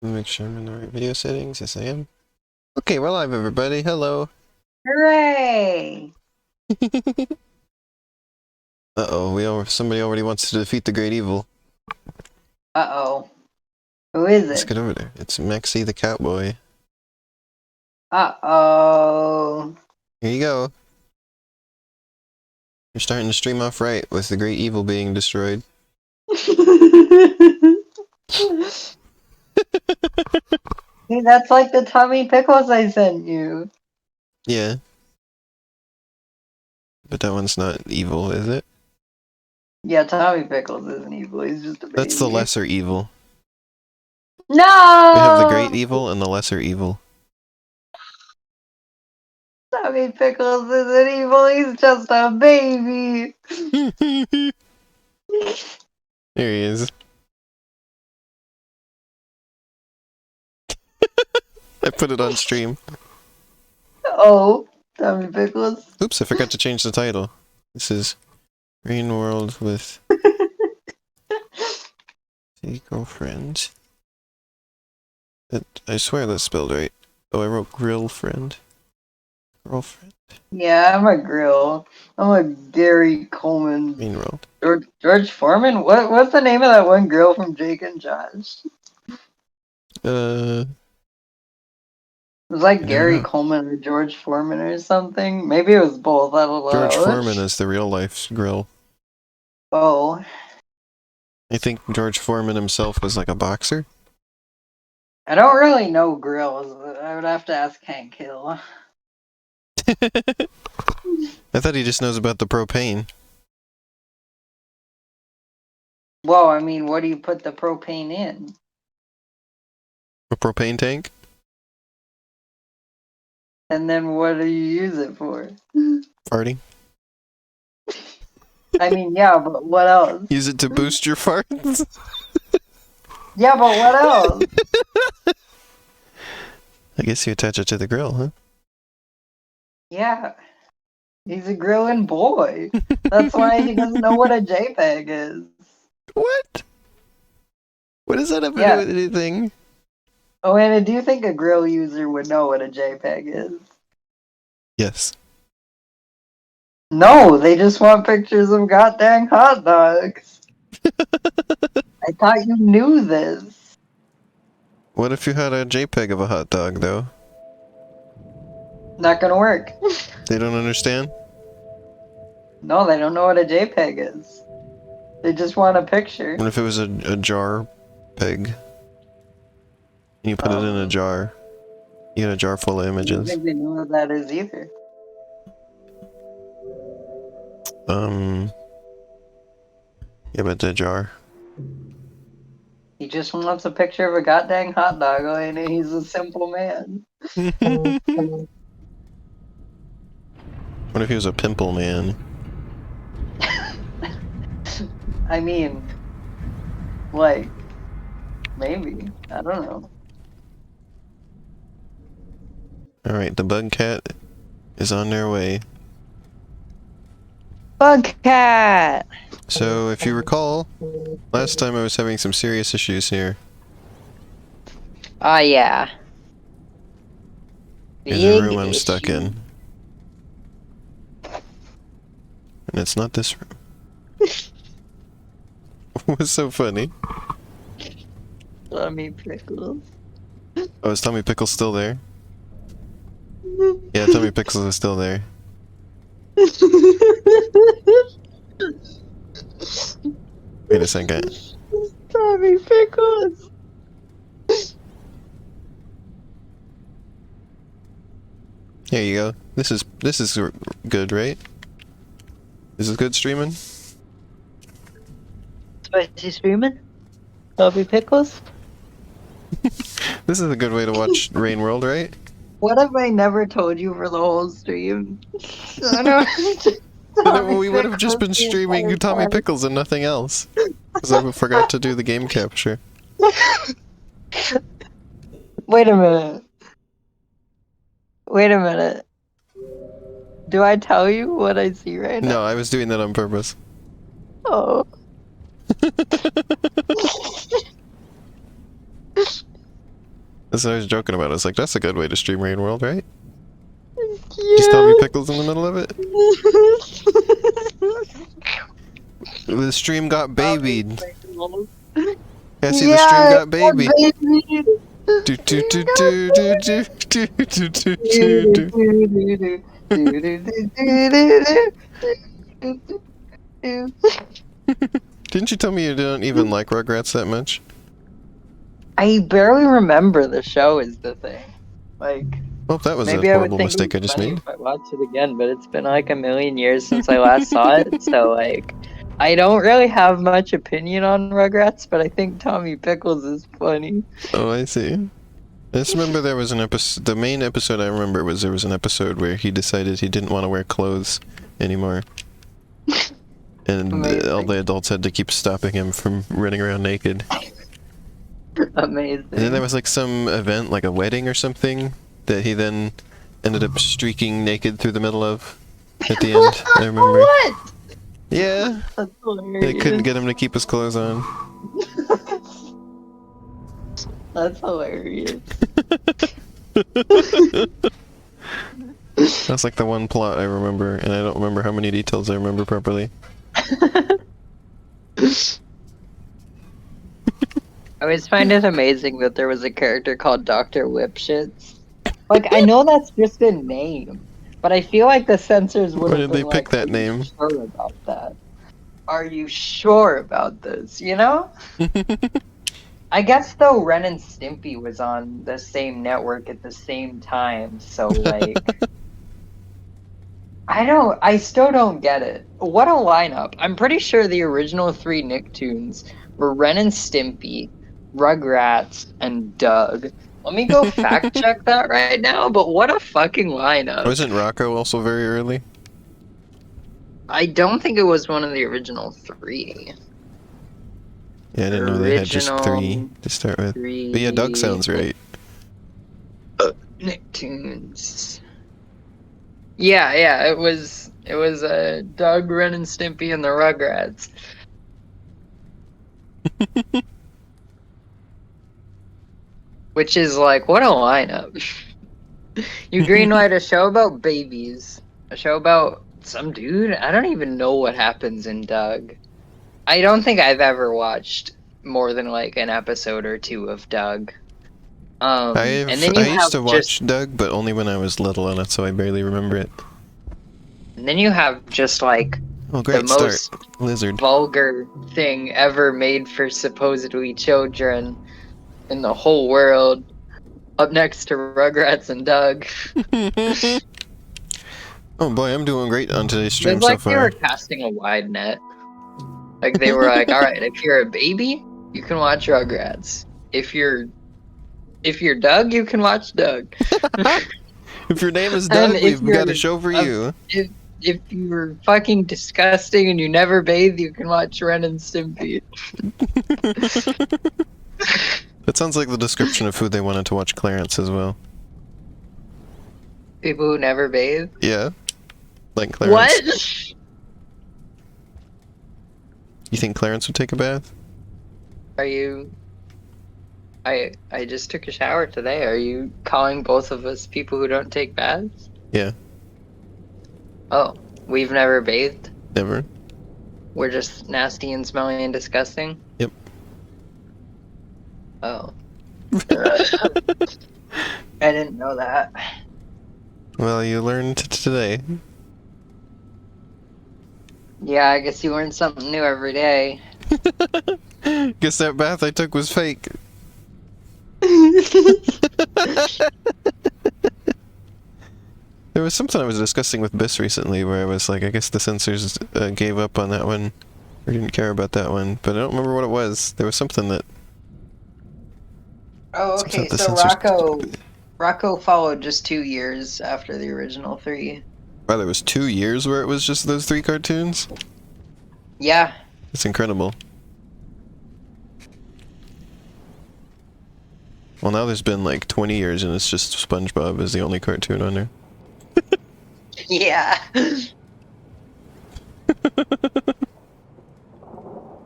Make sure I'm in the right video settings. Yes, I am. Okay, we're live, everybody. Hello. Hooray! Uh-oh, somebody already wants to defeat the great evil. Uh-oh. Who is Let's it? get over there. It's Maxie the Cowboy. Uh-oh. Here you go. You're starting to stream off right with the great evil being destroyed. See, that's like the Tommy Pickles I sent you. Yeah. But that one's not evil, is it? Yeah, Tommy Pickles isn't evil, he's just a That's the baby. lesser evil. We have the great No! evil and the lesser evil. Tommy Pickles isn't evil, he's just a baby. There he is. I put it on stream. Oh, Tommy Pickles. Oops, I forgot to change the title. This is Rain World with a girlfriend. I swear that's spelled right. Oh, I wrote grill friend. Girlfriend. Yeah, I'm a grill. I'm a Gary Coleman. Rain World. George Foreman? What's the name of that one girl from Jake and Josh? It was I like don't Gary know. Coleman or George Foreman or something. Maybe it was both. I don't George know. Foreman is the real life grill. Oh, I think George Foreman himself was like a boxer. I don't really know grills. I would have to ask Hank Hill. I thought he just knows about the propane. Well, I mean, what do you put the propane in? A propane tank? And then what do you use it for? Farting? I mean, yeah, but what else? Use it to boost your farts? Yeah, but what else? I guess you attach it to the grill, huh? Yeah, he's a grilling boy. That's why he doesn't know what a JPEG is. What? What does that have to do Yeah. with anything? Oh, Anna, do you think a grill user would know what a JPEG is? Yes. No, they just want pictures of goddamn hot dogs. I thought you knew this. What if you had a JPEG of a hot dog, though? Not gonna work. They don't understand? No, they don't know what a JPEG is. They just want a picture. What if it was a jar peg? And you put it in a jar. You get a jar full of I don't images. think they know what that is either. Yeah, but the jar. He just wants a picture of a goddamn hot dog, and he's a simple man. What if he was a pimple man? I mean, like, maybe. I don't know. Alright, the bug cat is on their way. Bug cat! So, if you recall, last time I was having some serious issues here. Oh, yeah. Here's a room Big I'm stuck issue. in. And it's not this room. What's so funny? Tommy Pickles. Oh, is Tommy Pickles still there? Yeah, Tommy Pickles is still there. Wait a second. Tommy Pickles. Here you go. This is good, right? This is good streaming? Spicy streaming? Tommy Pickles? This is a good way to watch Rain World, right? What have I never told you for the whole stream? I know. We would have just been streaming Tommy Pickles and nothing else. Because I forgot to do the game capture. Wait a minute. Wait a minute. Do I tell you what I see right now? No, I was doing that on purpose. Oh. That's what I was joking about. I was like, that's a good way to stream Rain World, right? Yeah. Just Tommy Pickles in the middle of it. The stream got babied. Cassie, the stream got babied. baby. Do do do do do do do do do do do. Didn't you tell me you don't even like Rugrats that much? I barely remember the show is the thing. Like, Well, that was a maybe I would horrible think mistake I it was just funny made. if I watched it again, but it's been like a million years since I last saw it, so like, I don't really have much opinion on Rugrats, but I think Tommy Pickles is funny. Oh, I see. I just remember there was an episode. The main episode I remember was there was an episode where he decided he didn't want to wear clothes anymore. And all the adults had to keep stopping him from running around naked. Amazing. And then there was like some event, like a wedding or something, that he then ended up streaking naked through the middle of at the end. I remember. What? Yeah. That's hilarious. They couldn't get him to keep his clothes on. That's hilarious. That's like the one plot I remember, and I don't remember how many details I remember properly. I always find it amazing that there was a character called Dr. Whipshits. Like, I know that's just a name, but I feel like the censors would Why have did they been pick like, that name? Are you sure about that? Are you sure about this? You know? I guess though Ren and Stimpy was on the same network at the same time, so like I still don't get it. What a lineup. I'm pretty sure the original 3 Nicktoons were Ren and Stimpy, Rugrats, and Doug. Let me go fact check that right now, but what a fucking lineup. Wasn't Rocco also very early? I don't think it was one of the original 3. Yeah, I didn't know they had just 3 to start with. 3 But yeah, Doug sounds right. Nicktoons. Yeah, it was Doug, Ren, and Stimpy, and the Rugrats. Which is like, what a lineup. You greenlight a show about babies, a show about some dude. I don't even know what happens in Doug. I don't think I've ever watched more than like an episode or 2 of Doug. And then you I used to have watch Doug, but only when I was little, and so I barely remember it. And then you have just like Oh, great the most start. Lizard. vulgar thing ever made for supposedly children in the whole world, up next to Rugrats and Doug. Oh boy, I'm doing great on today's stream It's like so they far. were casting a wide net. Like they were like, all right, if you're a baby, you can watch Rugrats. If you're Doug, you can watch Doug. If your name is And Doug, if we've got you're a show for a- you. If you're fucking disgusting and you never bathe, you can watch Ren and Stimpy. That sounds like the description of who they wanted to watch Clarence as well. People who never bathe. Yeah. Like Clarence. What? You think Clarence would take a bath? Are you? I just took a shower today. Are you calling both of us people who don't take baths? Yeah. Oh, we've never bathed? Never. We're just nasty and smelly and disgusting? Yep. Oh. I didn't know that. Well, you learned today. Yeah, I guess you learn something new every day. Guess that bath I took was fake. There was something I was discussing with Biss recently where I was like, I guess the censors gave up on that one, or didn't care about that one, but I don't remember what it was. There was something that... Oh, something okay, that the so censors... Rocco followed just 2 years after the original 3. Wow, there was 2 years where it was just those 3 cartoons? Yeah. That's incredible. Well, now there's been like 20 years and it's just SpongeBob is the only cartoon on there. Yeah.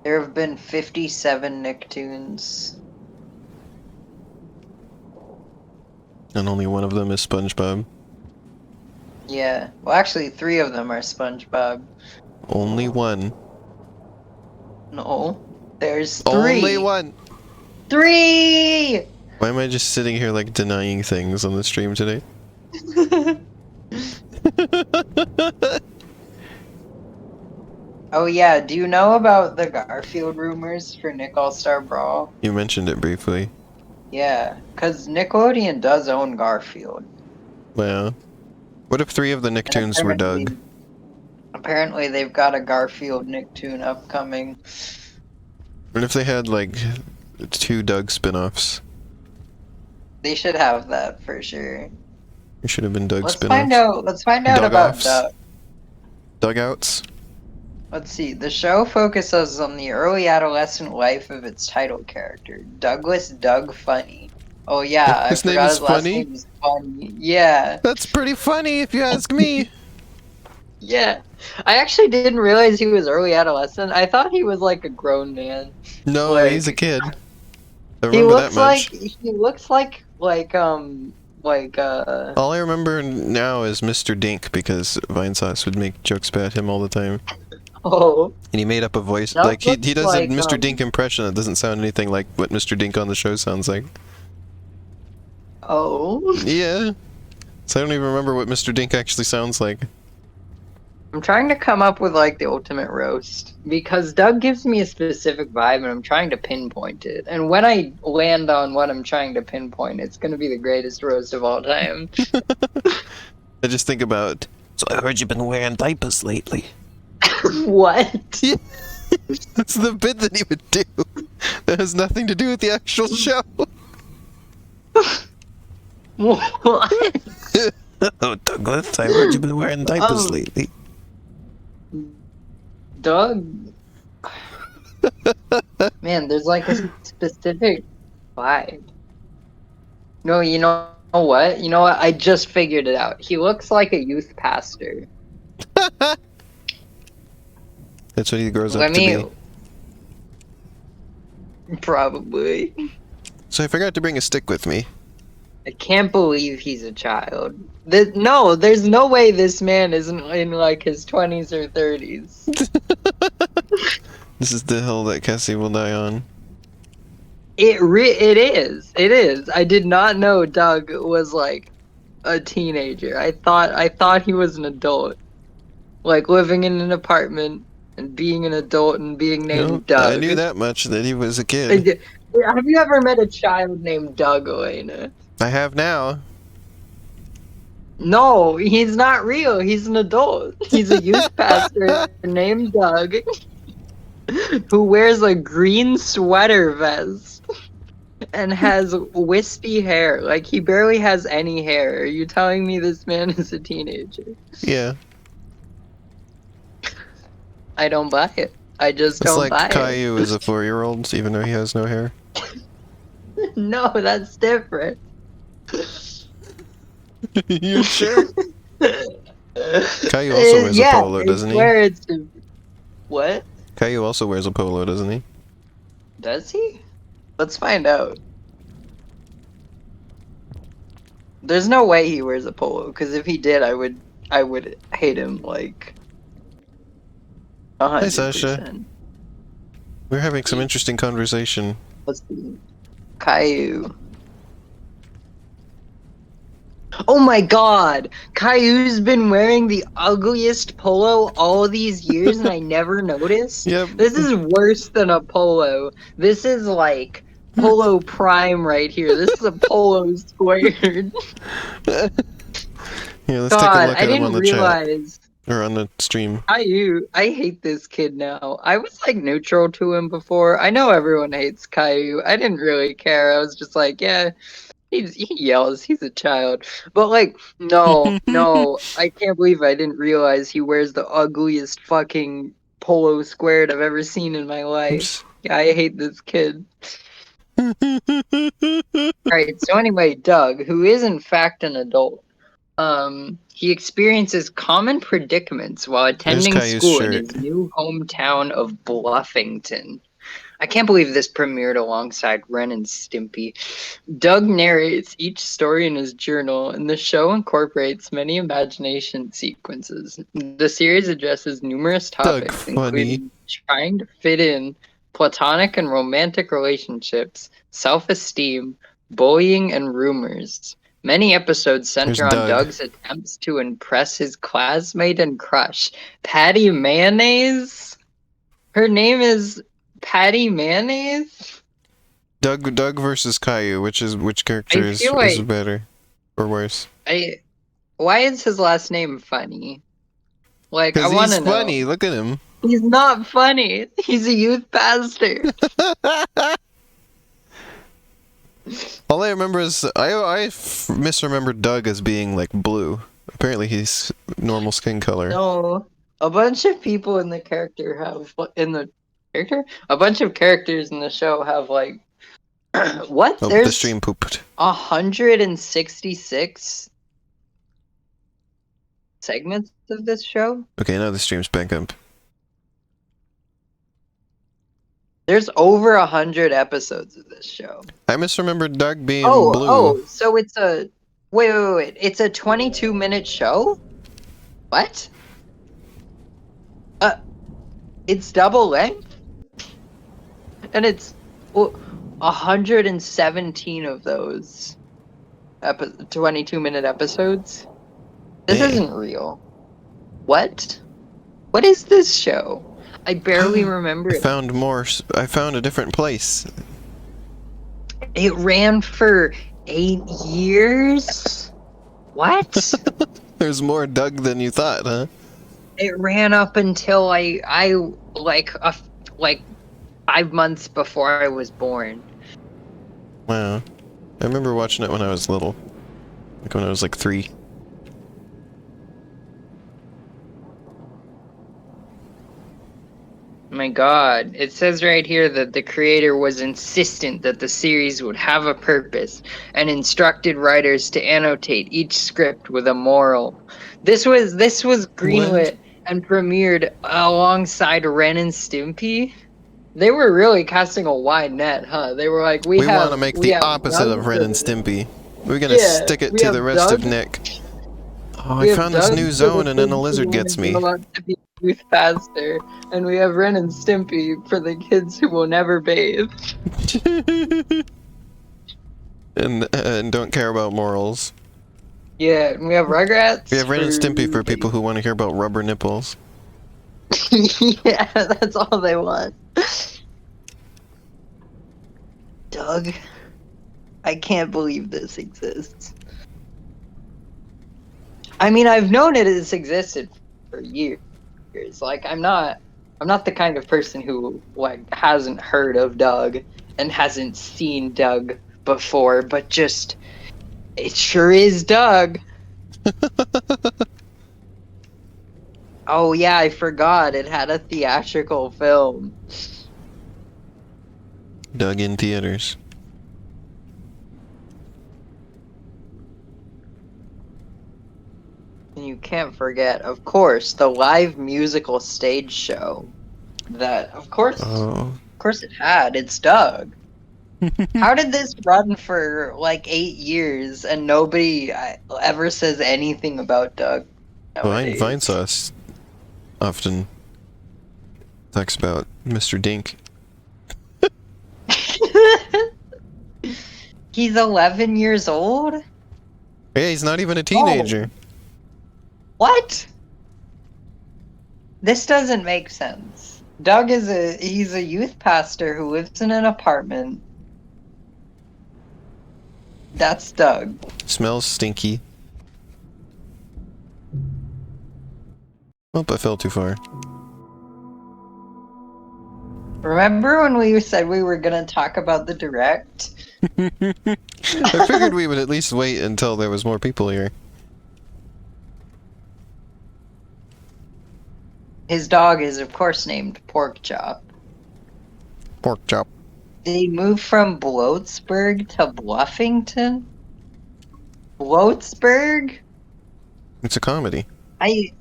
There have been 57 Nicktoons. And only one of them is SpongeBob. Yeah. Well, actually, 3 of them are SpongeBob. Only one. No, there's 3. Only one! 3! Why am I just sitting here like denying things on the stream today? Oh yeah, do you know about the Garfield rumors for Nick All-Star Brawl? You mentioned it briefly. Yeah, because Nickelodeon does own Garfield. Wow. What if 3 of the And Nicktoons were Doug? apparently they've got a Garfield Nicktoon upcoming. What if they had like 2 Doug spin-offs? They should have that for sure. It should have been Doug Let's spin-offs. find out. Let's find out about Dug-offs? Doug. Dugouts? Let's see. The show focuses on the early adolescent life of its title character, Douglas Doug Funny. Oh yeah, His I name forgot is his last Funny? name is Funny. Yeah, That's pretty funny if you ask me. yeah. I actually didn't realize he was early adolescent. I thought he was like a grown man. No, Like, he's a kid. I He remember that looks much. like he looks like All I remember now is Mr. Dink because Vinesauce would make jokes about him all the time. oh. And he made up a voice. That Like, he looks does like, a Mr. Dink impression that doesn't sound anything like what Mr. Dink on the show sounds like. Oh. Yeah. So I don't even remember what Mr. Dink actually sounds like. I'm trying to come up with like the ultimate roast because Doug gives me a specific vibe and I'm trying to pinpoint it. And when I land on what I'm trying to pinpoint, it's going to be the greatest roast of all time. I just think about, so I heard you've been wearing diapers lately. What? That's the bit that he would do. That has nothing to do with the actual show. What? Oh, Douglas, I heard you've been wearing diapers Oh. lately. Doug. Man, there's like a specific vibe. No, you know what? You know what? I just figured it out. He looks like a youth pastor. That's what he grows up Let to me. be. Probably. So I forgot to bring a stick with me. I can't believe he's a child. No, there's no way this man isn't in like his 20s or 30s. This is the hill that Cassie will die on. It is. It is. I did not know Doug was like a teenager. I thought he was an adult. Like living in an apartment and being an adult and being named No, Doug. I knew that much, that he was a kid. Have you ever met a child named Doug, Elena? I have now. No, he's not real. He's an adult. He's a youth pastor named Doug who wears a green sweater vest and has wispy hair. Like, he barely has any hair. Are you telling me this man is a teenager? Yeah. I don't buy it. I just It's don't like buy Caillou is a 4-year-old, even though he has no hair. it. No, that's different. You sure? Caillou also wears a polo, doesn't he? Swear it's what? Caillou also wears a polo, doesn't he? Does he? Let's find out. There's no way he wears a polo, because if he did, I would hate him like 100%. Hey, Sasha. We're having some interesting conversation. Let's see. Caillou. Oh my god! Caillou's been wearing the ugliest polo all these years and I never noticed? Yep. This is worse than a polo. This is like Polo Prime right here. This is a Polo squared. Here, let's take a God, look I at him didn't on the realize. chat. Or on the stream. Caillou, I hate this kid now. I was like neutral to him before. I know everyone hates Caillou. I didn't really care. I was just like, yeah, he yells. He's a child. But like, no, I can't believe I didn't realize he wears the ugliest fucking polo squared I've ever seen in my life. Oops. Yeah, I hate this kid. Alright, so anyway, Doug, who is in fact an adult, he experiences common predicaments while attending Caillou's school in shirt. his new hometown of Bluffington. I can't believe this premiered alongside Ren and Stimpy. Doug narrates each story in his journal, and the show incorporates many imagination sequences. The series addresses numerous Doug topics, funny. including trying to fit in platonic and romantic relationships, self-esteem, bullying, and rumors. Many episodes There's center on Doug. Doug's attempts to impress his classmate and crush, Patty Mayonnaise. Her name is Patty Mayonnaise? Doug versus Caillou. Which character I is feel like better or worse? why is his last name funny? Like, I Because want he's to know. funny. Look at him. He's not funny. He's a youth pastor. All I remember is I misremembered Doug as being like blue. Apparently he's normal skin color. No, a bunch of people in the character have a bunch of characters in the show have like what? Oh, the There's stream pooped. 166 segments of this show. Okay, now the stream's back up. There's over 100 episodes of this show. I misremembered Doug being blue. Oh, so it's a wait. It's a 22-minute show? What? It's double length? And it's 117 of those 22-minute episodes. This Hey. isn't real. What? What is this show? I barely remember I it. found more. I found a different place. It ran for 8 years? What? There's more Doug than you thought, huh? It ran up until I like 5 months before I was born. Wow. I remember watching it when I was little. Like when I was like 3. My God, it says right here that the creator was insistent that the series would have a purpose and instructed writers to annotate each script with a moral. This was greenlit and premiered alongside Ren and Stimpy. They were really casting a wide net, huh? They were like, we want to make the have opposite Doug of Ren and for- Stimpy. We're gonna Yeah, stick it we to have the rest of Doug. Nick. Oh, We I have found this Doug new for zone the and then a kids lizard who gets me. won't want to be youth pastor, and we have Ren and Stimpy for the kids who will never bathe. and don't care about morals. Yeah, and we have Rugrats. We have Ren and Stimpy for people who want to hear about rubber nipples. Yeah, that's all they want. Doug, I can't believe this exists. I mean, I've known it has existed for years. Like, I'm not the kind of person who like hasn't heard of Doug and hasn't seen Doug before, but just it sure is Doug. Oh yeah, I forgot it had a theatrical film. Doug in theaters. And you can't forget, of course, the live musical stage show. That, of course it had. It's Doug. How did this run for like 8 years and nobody ever says anything about Doug? nowadays? Vinesauce often talks about Mr. Dink. He's 11 years old? Yeah, he's not even a teenager. What? This doesn't make sense. Doug he's a youth pastor who lives in an apartment. That's Doug. Smells stinky. Oh, I fell too far. Remember when we said we were gonna talk about the direct? I figured we would at least wait until there was more people here. His dog is, of course, named Pork Chop. Pork chop. They moved from Bloatsburg to Bluffington? Bloatsburg? It's a comedy. I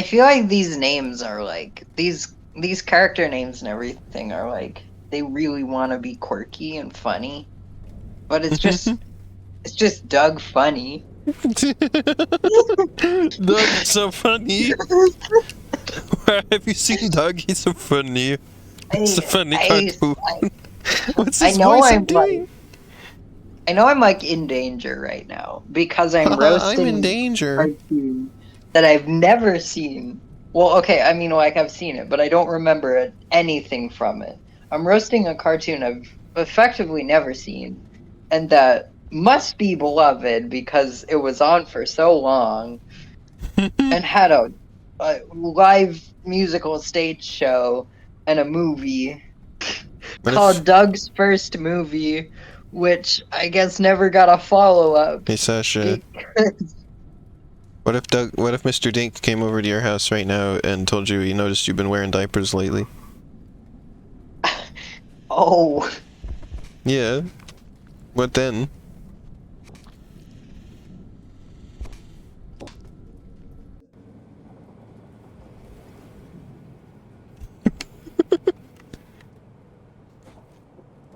feel like these names are like these character names and everything are like they really want to be quirky and funny, but it's just Doug funny. Doug is so funny. Have you seen Doug? He's so funny. It's a funny cartoon. What's his voice I'm doing? I know I'm like in danger right now because I'm roasting I'm in danger. cartoon that I've never seen. Well, okay, I mean, like I've seen it, but I don't remember anything from it. I'm roasting a cartoon I've effectively never seen, and that must be beloved because it was on for so long and had a live musical stage show and a movie called Doug's First Movie, which I guess never got a follow-up. Hey Sasha, what if Mr. Dink came over to your house right now and told you he noticed you've been wearing diapers lately? Oh. Yeah. What then?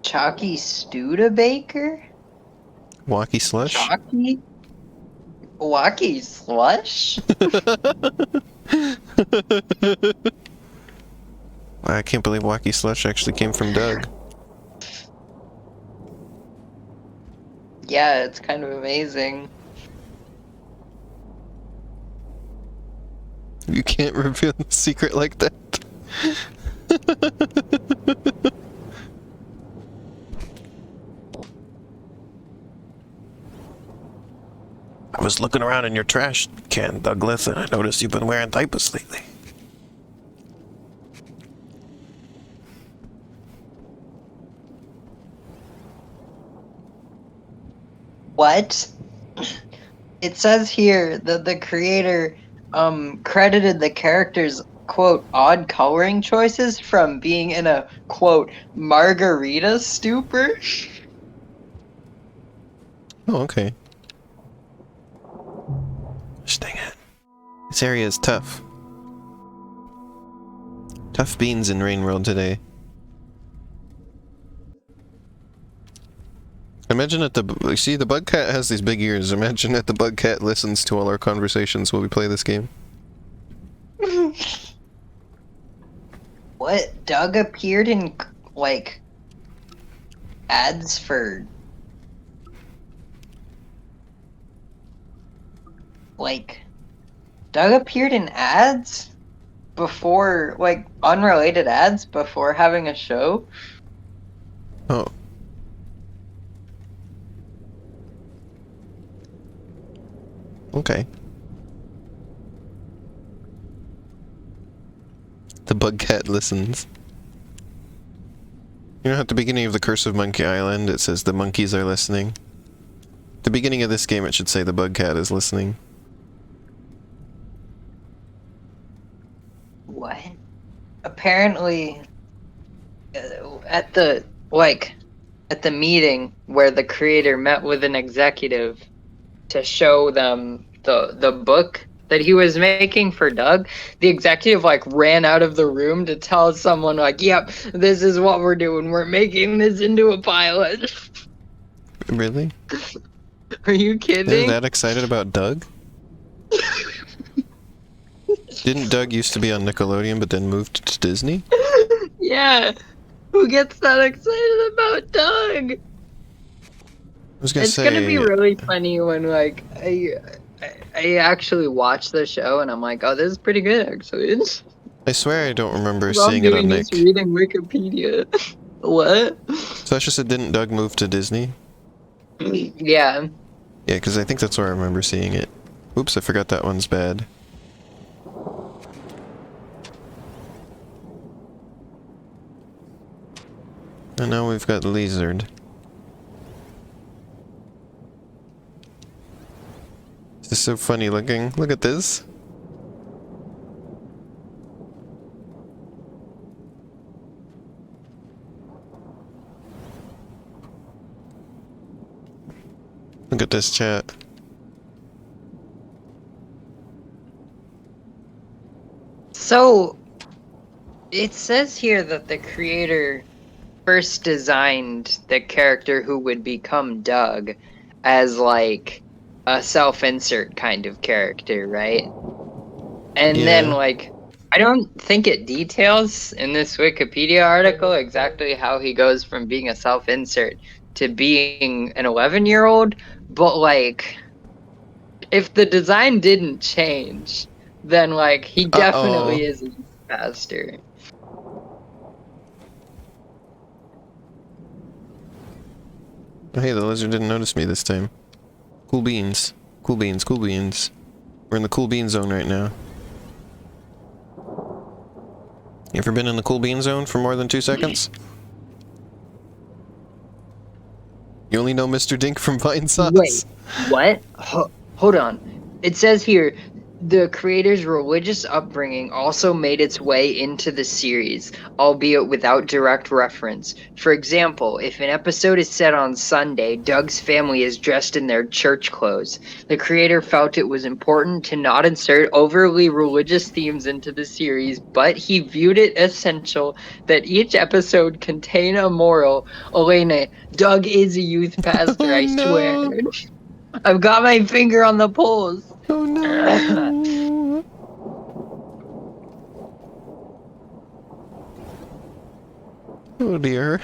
Chalky Studebaker? Walkie slush? Chalky? Walkie slush? I can't believe Walkie slush actually came from Doug. Yeah, it's kind of amazing. You can't reveal the secret like that. I was looking around in your trash can, Douglas, and I noticed you've been wearing diapers lately. What? It says here that the creator credited the characters quote odd coloring choices from being in a quote margarita stupor. Oh, okay. Gosh, dang it. This area is tough. Tough beans in Rain World today. Imagine that see, the bug cat has these big ears. Imagine that the bug cat listens to all our conversations while we play this game. What? Doug appeared in, like, ads for... Like, Doug appeared in ads before, like, unrelated ads before having a show? Oh. Okay. The bug cat listens. You know, at the beginning of the Curse of Monkey Island, it says the monkeys are listening. At the beginning of this game, it should say the bug cat is listening. What? Apparently, at the meeting where the creator met with an executive to show them the book that he was making for Doug, the executive like ran out of the room to tell someone like, yep, this is what we're doing. We're making this into a pilot. Really? Are you kidding? They're that excited about Doug? Didn't Doug used to be on Nickelodeon but then moved to Disney? Yeah. Who gets that excited about Doug? I was gonna It's gonna be really funny when like I actually watch the show and I'm like, oh, this is pretty good actually. I swear I don't remember While I'm seeing it on doing Nick. this reading Wikipedia. What? Sasha said, didn't Doug move to Disney? Yeah. Yeah, because I think that's where I remember seeing it. Oops, I forgot that one's bad. And now we've got Lizard. This is so funny looking. Look at this. Look at this chat. So, it says here that the creator first designed the character who would become Doug as like a self-insert kind of character, right? And then Yeah. like I don't think it details in this Wikipedia article exactly how he goes from being a self-insert to being an 11-year-old, but like if the design didn't change, then like he Uh-oh. definitely is a pastor. Hey, the lizard didn't notice me this time. Cool beans. Cool beans, cool beans. We're in the cool bean zone right now. You ever been in the cool bean zone for more than 2 seconds? You only know Mr. Dink from Vine Sauce. Wait, what? Hold on. It says here the creator's religious upbringing also made its way into the series, albeit without direct reference. For example, if an episode is set on Sunday, Doug's family is dressed in their church clothes. The creator felt it was important to not insert overly religious themes into the series, but he viewed it essential that each episode contain a moral. Elena, Doug is a youth pastor, Oh I swear. no! I've got my finger on the pulse. Oh no! Oh dear.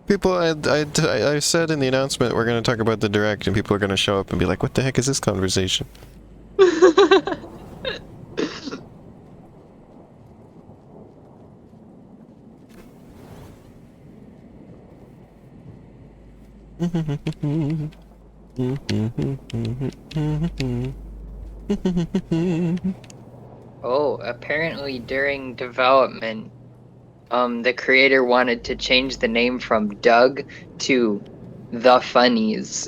People, I said in the announcement we're going to talk about the direct, and people are going to show up and be like, what the heck is this conversation? Oh, apparently during development, the creator wanted to change the name from Doug to The Funnies.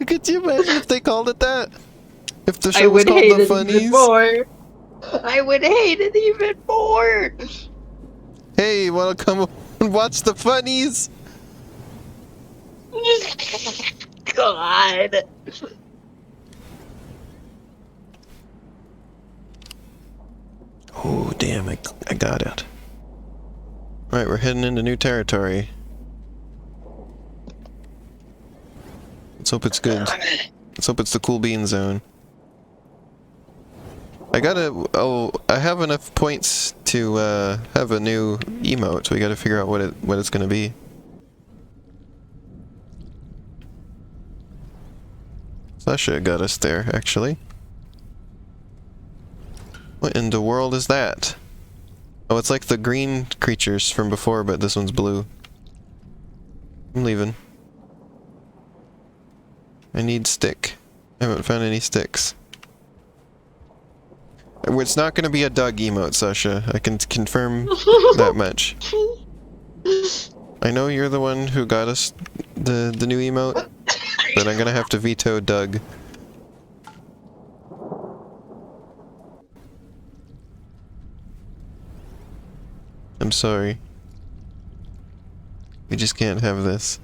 Could you imagine if they called it that? If the I show was would called hate The it even Funnies? more. I would hate it even more. Hey, wanna come and watch The Funnies? God. Oh, damn, I got it. Alright, we're heading into new territory. Let's hope it's good. Let's hope it's the cool bean zone. I have enough points to have a new emote, so we gotta figure out what it's gonna be. Sasha got us there, actually. What in the world is that? Oh, it's like the green creatures from before, but this one's blue. I'm leaving. I need stick. I haven't found any sticks. It's not gonna be a Doug emote, Sasha. I can confirm that much. I know you're the one who got us the new emote, but I'm gonna have to veto Doug. I'm sorry. We just can't have this.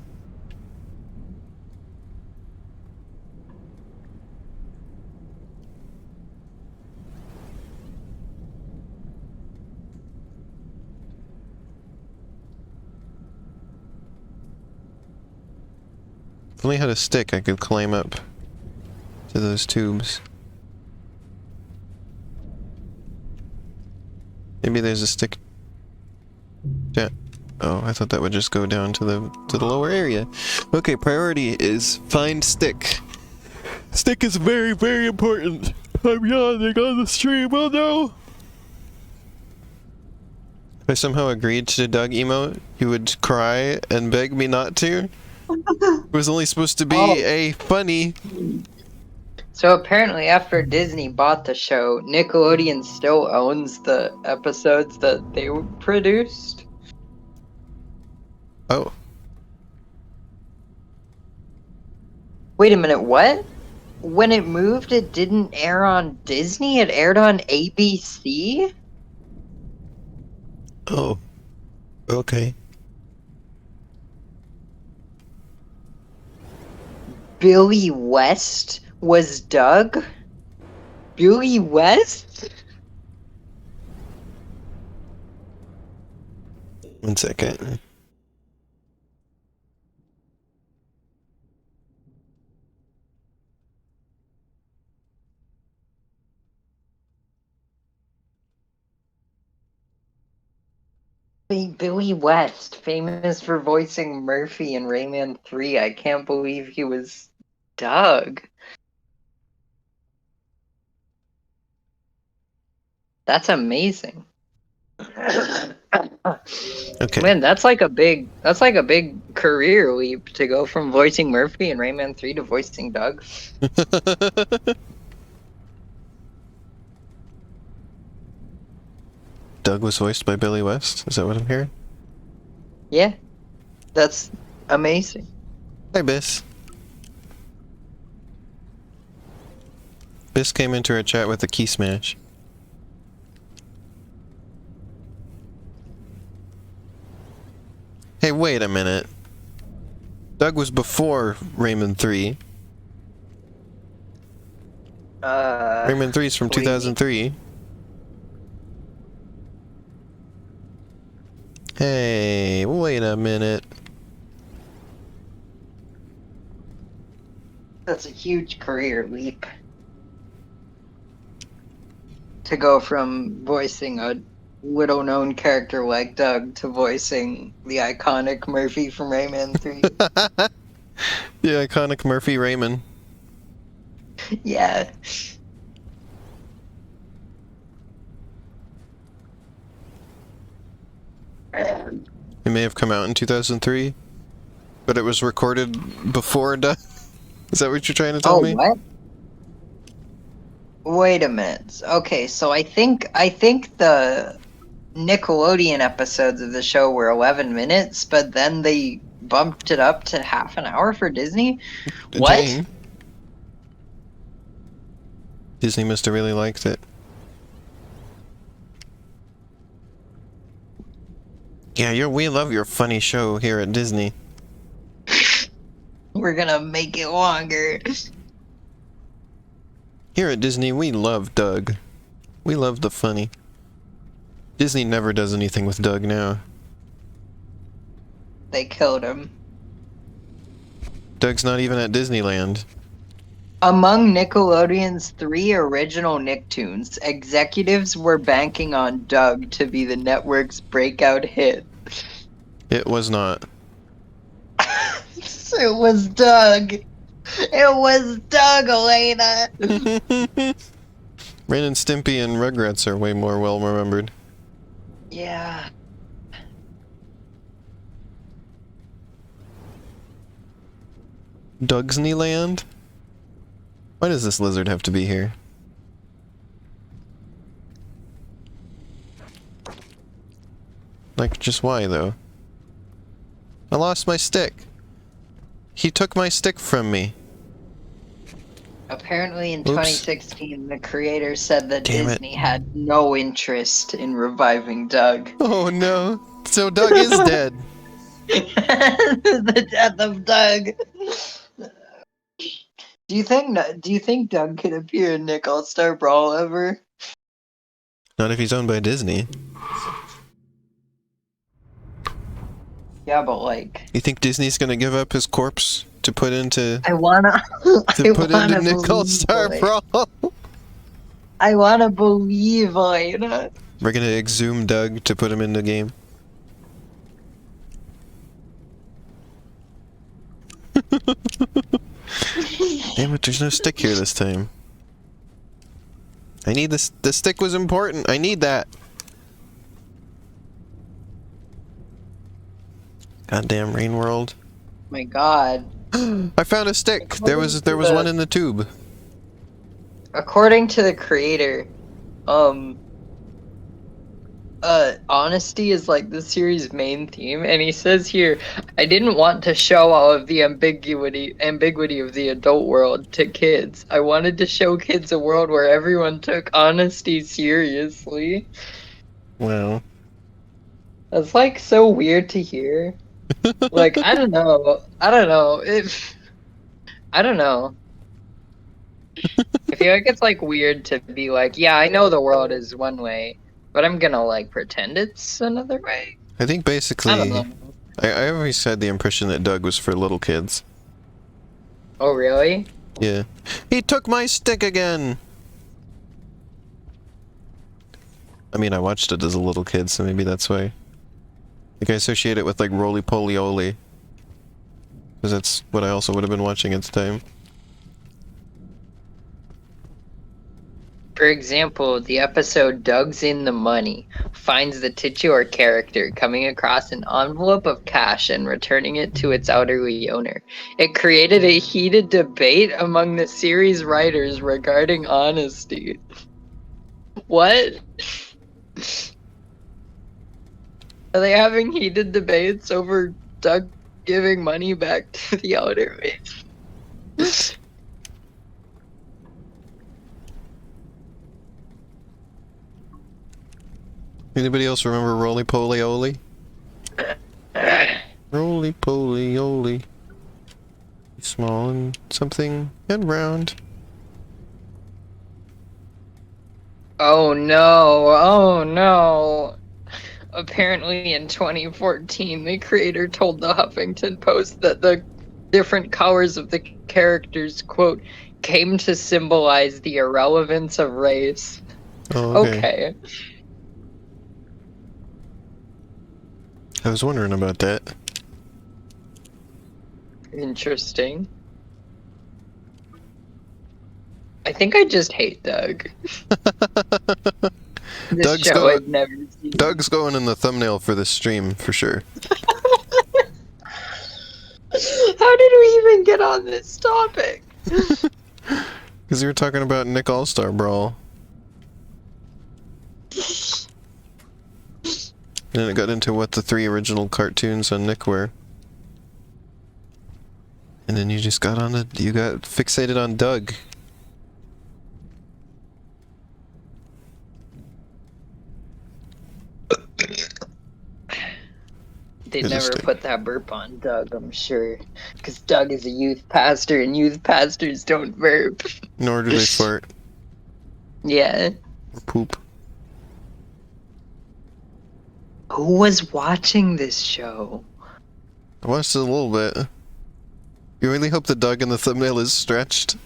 If I only had a stick, I could climb up to those tubes. Maybe there's a stick. Yeah. Oh, I thought that would just go down to the lower area. Okay, priority is find stick. Stick is very, very important. I'm yawning on the stream. Oh no! If I somehow agreed to the Doug emote, you would cry and beg me not to. It was only supposed to be a funny. So apparently after Disney bought the show, Nickelodeon still owns the episodes that they produced. Oh. Wait a minute, what? When it moved, it didn't air on Disney? It aired on ABC? Oh. Okay. Billy West was Doug? Billy West? 1 second. Billy West, famous for voicing Murphy in Rayman 3. I can't believe he was Doug. That's amazing. Okay. Man, that's like a big career leap to go from voicing Murphy in Rayman 3 to voicing Doug. Doug was voiced by Billy West? Is that what I'm hearing? Yeah. That's amazing. Hi, Biss. Biss came into our chat with a key smash. Hey, wait a minute. Doug was before Rayman 3. Rayman 3 is from 2003. Hey, wait a minute. That's a huge career leap. To go from voicing a little-known character like Doug to voicing the iconic Murphy from Rayman 3. The iconic Murphy Rayman. Yeah. It may have come out in 2003, but it was recorded before Doug. Is that what you're trying to tell me? What? Wait a minute. Okay, so I think the Nickelodeon episodes of the show were 11 minutes, but then they bumped it up to half an hour for Disney? What? Dang. Disney must have really liked it. Yeah, we love your funny show here at Disney. We're gonna make it longer. Here at Disney, we love Doug. We love the funny. Disney never does anything with Doug now. They killed him. Doug's not even at Disneyland. Among Nickelodeon's 3 original Nicktoons, executives were banking on Doug to be the network's breakout hit. It was not. It was Doug. It was Doug, Elena. Ren and Stimpy and Rugrats are way more well remembered. Yeah. Dugsneyland? Why does this lizard have to be here? Like, just why, though? I lost my stick. He took my stick from me. Apparently in Oops. 2016, the creator said that Damn it. Disney had no interest in reviving Doug. Oh no. So Doug is dead. The death of Doug. Do you think Doug could appear in Nick All-Star Brawl ever? Not if he's owned by Disney. Yeah, but like, You think Disney's gonna give up his corpse to put into I wanna Nick All-Star Brawl? I wanna believe, Elena. We're gonna exhume Doug to put him in the game. Damn it, there's no stick here this time. I need this. The stick was important. I need that. Goddamn Rain World. My God. I found a stick. There was one in the tube. According to the creator, honesty is like the series' main theme, and he says here, I didn't want to show all of the ambiguity of the adult world to kids. I wanted to show kids a world where everyone took honesty seriously. Wow. That's like so weird to hear. Like, I don't know. I don't know. I feel like it's like weird to be like, yeah, I know the world is one way, but I'm gonna like pretend it's another way. I think basically, I don't know. I always had the impression that Doug was for little kids. Oh, really? Yeah. He took my stick again! I mean, I watched it as a little kid, so maybe that's why. Like, I associate it with, like, Roly Poly Oly. Because that's what I also would have been watching at the time. For example, the episode Doug's in the Money finds the titular character coming across an envelope of cash and returning it to its elderly owner. It created a heated debate among the series writers regarding honesty. What? Are they having heated debates over Doug giving money back to the elderly? Anybody else remember Roly Poly Oly? Roly Poly Oly. Small and something and round. Oh no, oh no. Apparently in 2014, the creator told the Huffington Post that the different colors of the characters, quote, came to symbolize the irrelevance of race. Oh, okay. I was wondering about that. Interesting. I think I just hate Doug. This show I've never seen. Doug's going in the thumbnail for this stream, for sure. How did we even get on this topic? Because you were talking about Nick All-Star Brawl. And then it got into what the 3 original cartoons on Nick were. And then you just got on it, you got fixated on Doug. They'd never put that burp on Doug, I'm sure. Because Doug is a youth pastor, and youth pastors don't burp. Nor do they fart. Yeah. Or poop. Who was watching this show? I watched it a little bit. You really hope the Doug in the thumbnail is stretched?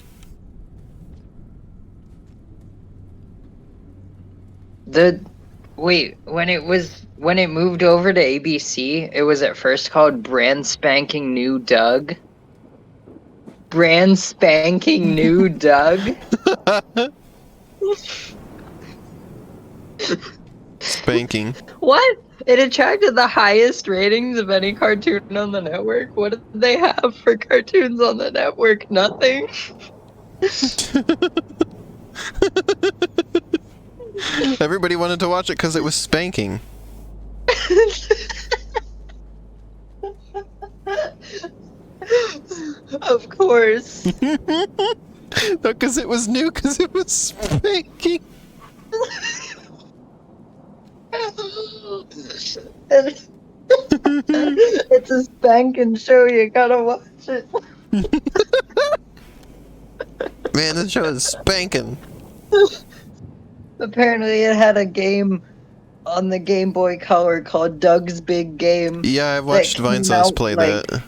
Wait, when it moved over to ABC, it was at first called Brand Spanking New Doug. Brand Spanking New Doug? Spanking. What? It attracted the highest ratings of any cartoon on the network. What did they have for cartoons on the network? Nothing. Everybody wanted to watch it because it was spanking. Of course. No, because it was new, because it was spanking. It's a spanking show, you gotta watch it. Man, this show is spanking. Apparently it had a game on the Game Boy Color called Doug's Big Game. Yeah, I've watched Vinesauce play that.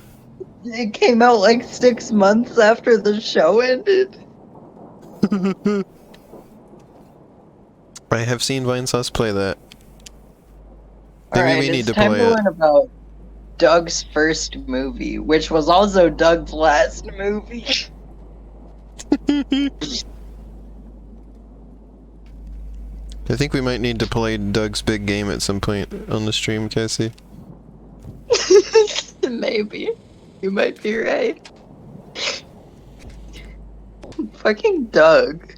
It came out like 6 months after the show ended. I have seen Vinesauce play that. Maybe we need to play it. It's time to learn about Doug's first movie, which was also Doug's last movie. I think we might need to play Doug's Big Game at some point on the stream, Cassie. Maybe. You might be right. Fucking Doug.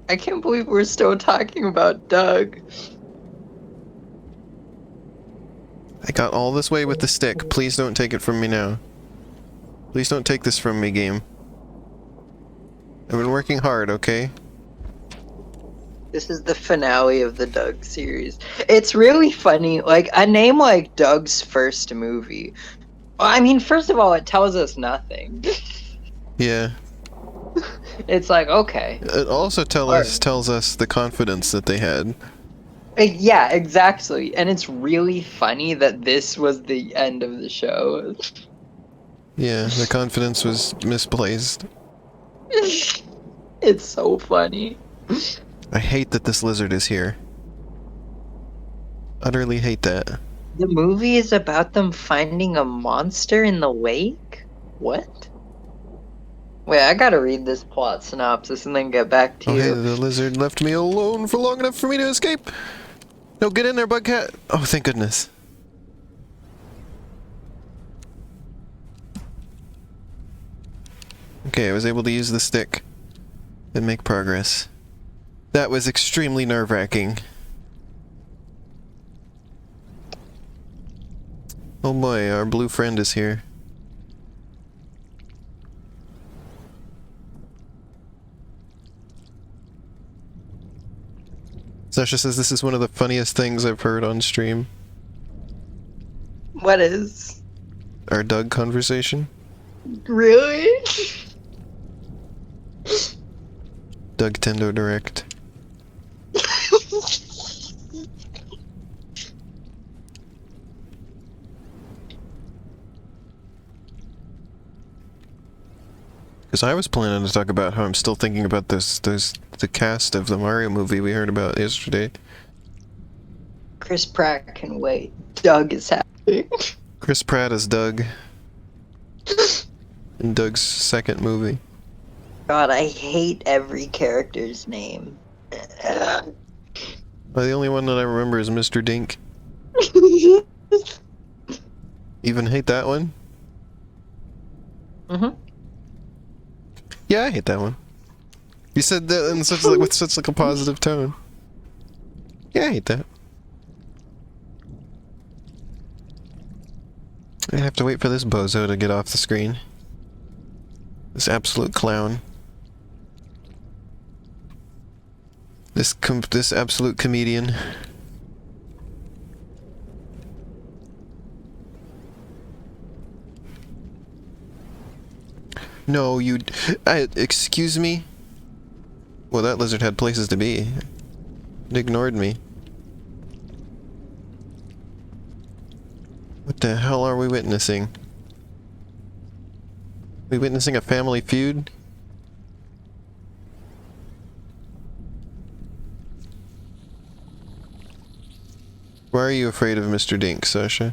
I can't believe we're still talking about Doug. I got all this way with the stick. Please don't take it from me now. Please don't take this from me, game. I've been working hard, okay? This is the finale of the Doug series. It's really funny, like, a name like Doug's first movie. I mean, first of all, it tells us nothing. Yeah. It's like, okay. It also tells us the confidence that they had. Yeah, exactly. And it's really funny that this was the end of the show. Yeah, the confidence was misplaced. It's so funny. I hate that this lizard is here. Utterly hate that. The movie is about them finding a monster in the lake? What? Wait, I gotta read this plot synopsis and then get back to Oh, hey, you. the lizard left me alone for long enough for me to escape. No, get in there, Bugcat. Oh, thank goodness. Okay, I was able to use the stick and make progress. That was extremely nerve-wracking. Oh boy, our blue friend is here. Sasha says this is one of the funniest things I've heard on stream. What is? Our Doug conversation. Really? Doug Tendo Direct. Because I was planning to talk about how I'm still thinking about the cast of the Mario movie we heard about yesterday. Chris Pratt can wait. Doug is happy. Chris Pratt as Doug. In Doug's second movie. God, I hate every character's name. The only one that I remember is Mr. Dink. Even hate that one? Mm-hmm. Yeah, I hate that one. You said that in such with such like a positive tone. Yeah, I hate that. I have to wait for this bozo to get off the screen. This absolute clown. This absolute comedian. No, you... excuse me? Well, that lizard had places to be. It ignored me. What the hell are we witnessing? We witnessing a family feud? Why are you afraid of Mr. Dink, Sasha?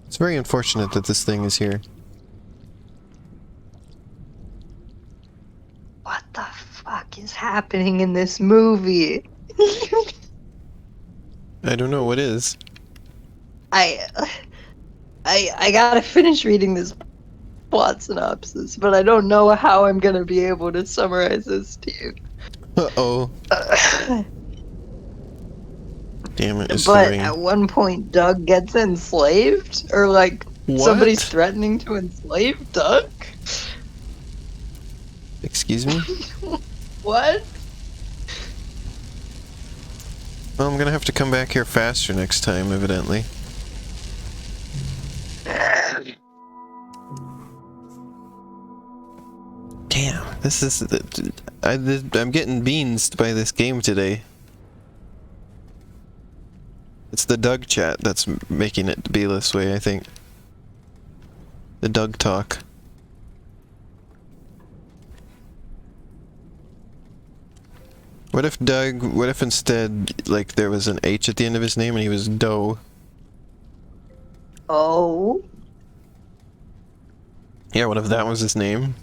It's very unfortunate that this thing is here. What the fuck is happening in this movie? I don't know what is. I gotta finish reading this plot synopsis, but I don't know how I'm gonna be able to summarize this to you. Uh-oh. Damn it, it's But the rain. at one point, Doug gets enslaved? Or, like, What? somebody's threatening to enslave Doug? Excuse me? What? Well, I'm gonna have to come back here faster next time, evidently. Damn, this is... I'm getting beansed by this game today. It's the Doug chat that's making it be this way, I think. The Doug talk. What if instead, like, there was an H at the end of his name and he was Doe? Oh? Yeah, what if that was his name?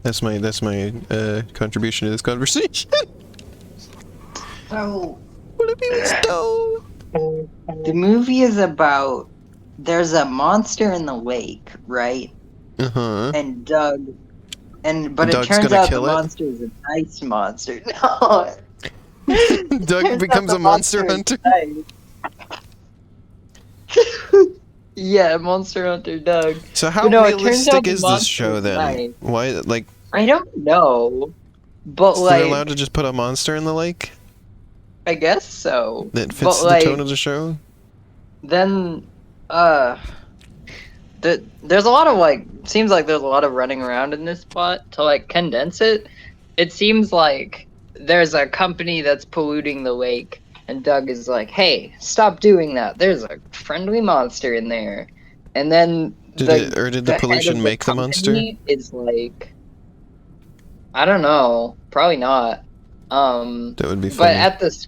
That's my contribution to this conversation. So, What if he was Doe? the movie is about... There's a monster in the lake, right? Uh-huh. And Doug... But Doug's it turns gonna out the kill it? monster is a nice monster. No! Doug Turns becomes out a the monster monster hunter? is nice. Yeah, Monster Hunter Doug. So how But no, it turns realistic out the is this monster show is then? nice. Why, like... I don't know. But So they're like, allowed to just put a monster in the lake I guess so. that fits But the like, tone of the show? then uh there's a lot of like seems like there's a lot of running around in this plot to like condense it. It seems like there's a company that's polluting the lake, and Doug is like, "Hey, stop doing that. There's a friendly monster in there." And then Did the the head pollution of the make the monster? company is like, I don't know, probably not. That would be But funny. at the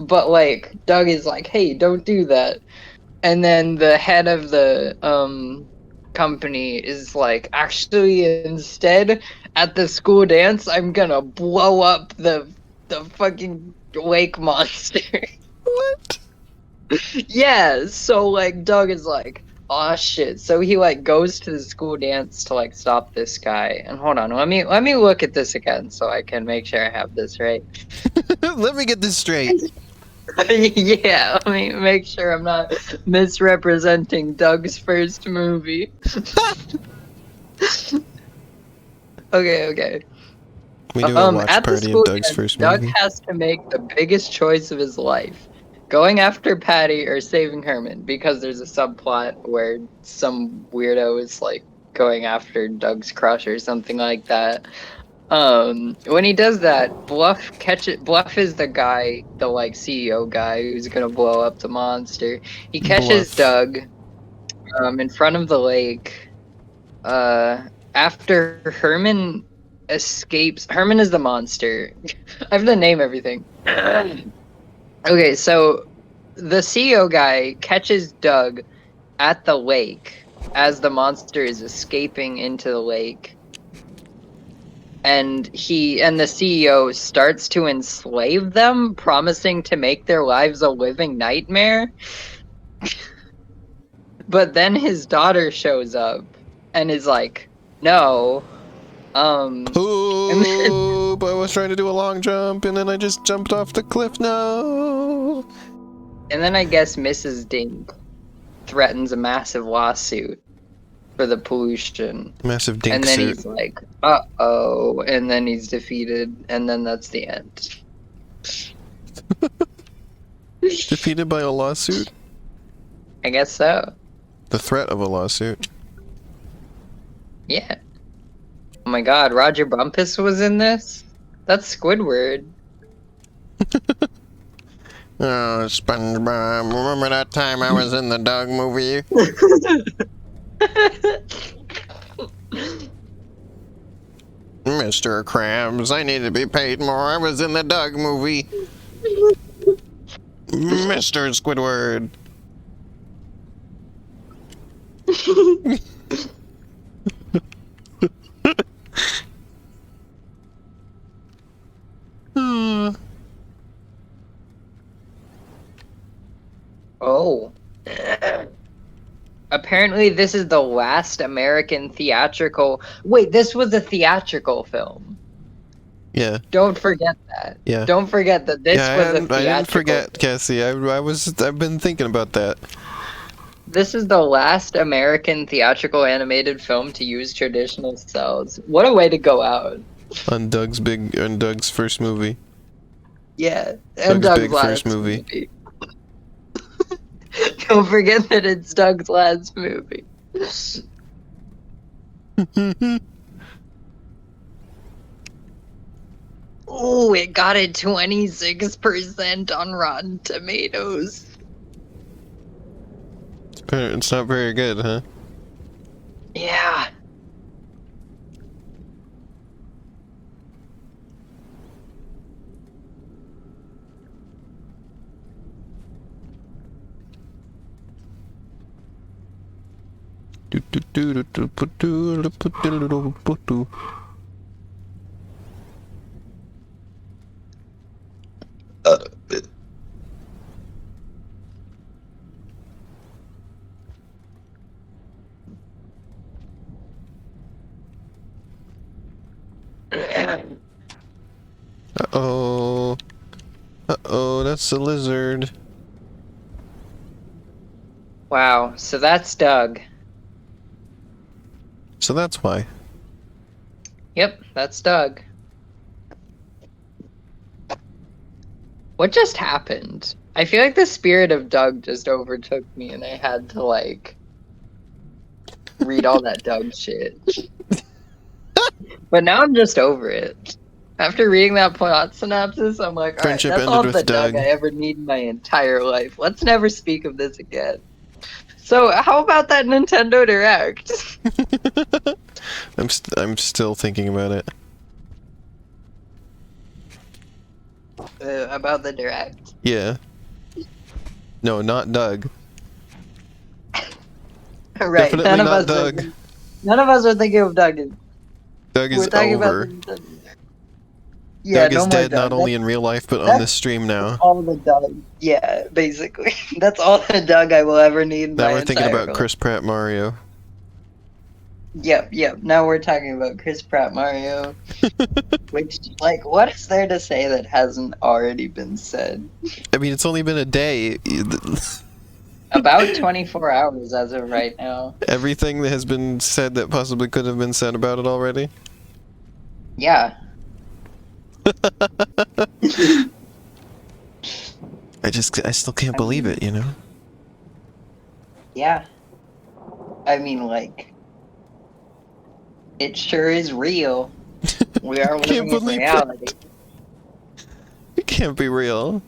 but like Doug is like, "Hey, don't do that." And then the head of the company is like, actually, instead, at the school dance, I'm gonna blow up the fucking lake monster. What? Yeah, so like Doug is like, oh shit. So he like goes to the school dance to like stop this guy. And hold on, let me look at this again so I can make sure I have this right. Let me get this straight. Yeah, let me make sure I'm not misrepresenting Doug's first movie. Okay. We do a watch At the party of school Doug's dance, first Doug movie. has to make the biggest choice of his life. Going after Patty or saving Herman, because there's a subplot where some weirdo is like going after Doug's crush or something like that. When he does that, Bluff is the guy, the like CEO guy who's gonna blow up the monster. He catches Bluff. Doug in front of the lake. After Herman escapes, Herman is the monster. I have to name everything. Okay, so the CEO guy catches Doug at the lake as the monster is escaping into the lake. And the CEO starts to enslave them, promising to make their lives a living nightmare. But then his daughter shows up and is like, no. And then, Oop, I was trying to do a long jump and then I just jumped off the cliff. No. I guess Mrs. Dink threatens a massive lawsuit for the pollution. Massive dink And then suit. he's like, uh-oh. And then he's defeated. And then that's the end. Defeated by a lawsuit? I guess so. The threat of a lawsuit. Yeah. Oh my god, Roger Bumpus was in this? That's Squidward. Oh, SpongeBob, remember that time I was in the dog movie? Mr. Krabs, I need to be paid more. I was in the dog movie. Mr. Squidward. Oh. Apparently this is the last American theatrical... Wait, this was a theatrical film. Yeah. Don't forget that. Yeah. Don't forget that this Yeah, was a theatrical... I didn't forget, Cassie. I've been thinking about that. This is the last American theatrical animated film to use traditional cells. What a way to go out. On Doug's first movie. Yeah, and Doug's Doug's big last first movie. Don't forget that it's Doug's last movie. Oh, it got a 26% on Rotten Tomatoes. It's not very good, huh? Yeah. Uh-oh. Uh-oh, that's the lizard. Wow, so that's Doug. So that's why. Yep, that's Doug. What just happened? I feel like the spirit of Doug just overtook me and I had to, like, read all that Doug shit. But now I'm just over it. After reading that plot synopsis, I'm like, alright, Friendship that's all ended the with Doug Doug. I ever need in my entire life. Let's never speak of this again. So, how about that Nintendo Direct? I'm still thinking about it. About the Direct? Yeah. No, not Doug. Right, Definitely not Doug. None of us are thinking of Doug. Doug We're is talking about the over. Nintendo Direct. Yeah, Doug no is more dead, not Doug. only in real life, but on that's this stream now. all the Doug. Yeah, basically. That's all the Doug I will ever need in Now my we're thinking entire about life. Chris Pratt Mario. Yep. Now we're talking about Chris Pratt Mario. Which, like, what is there to say that hasn't already been said? I mean, it's only been a day. About 24 hours as of right now. Everything that has been said that possibly could have been said about it already. Yeah. I still can't believe it, you know? Yeah. I mean, like, it sure is real. We are Can't living in believe reality. It can't be real.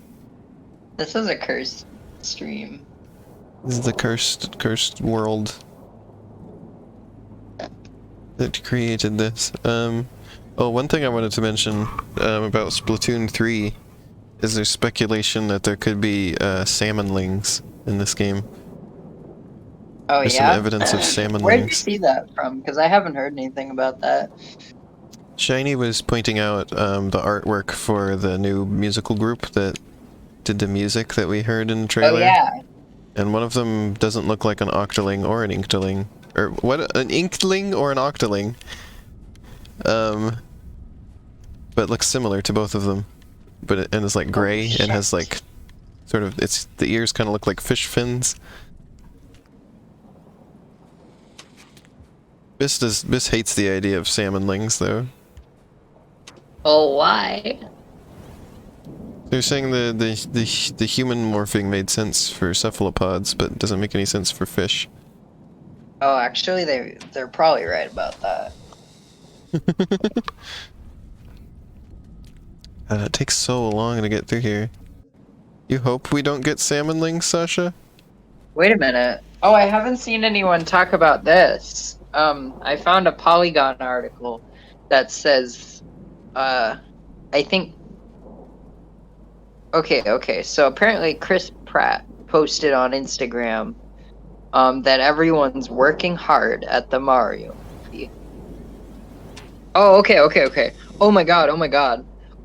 This is a cursed stream. This is the cursed world that created this. Oh, one thing I wanted to mention about Splatoon 3 is there's speculation that there could be salmonlings in this game. Oh, There's yeah? some evidence of Where did you salmonlings. see that from? Because I haven't heard anything about that. Shiny was pointing out the artwork for the new musical group that did the music that we heard in the trailer. Oh, yeah. And one of them doesn't look like an octoling or an inkling. Or what? An inkling or an octoling? But looks similar to both of them. And is like gray and has like sort of the ears kind of look like fish fins. Biss hates the idea of salmonlings though. Oh, why? They're saying the human morphing made sense for cephalopods, but doesn't make any sense for fish. Oh, actually, they're probably right about that. It takes so long to get through here. You hope we don't get salmonlings, Sasha? Wait a minute. Oh, I haven't seen anyone talk about this. I found a Polygon article that says, I think... Okay, so apparently Chris Pratt posted on Instagram, that everyone's working hard at the Mario movie. Oh, okay. Oh my god.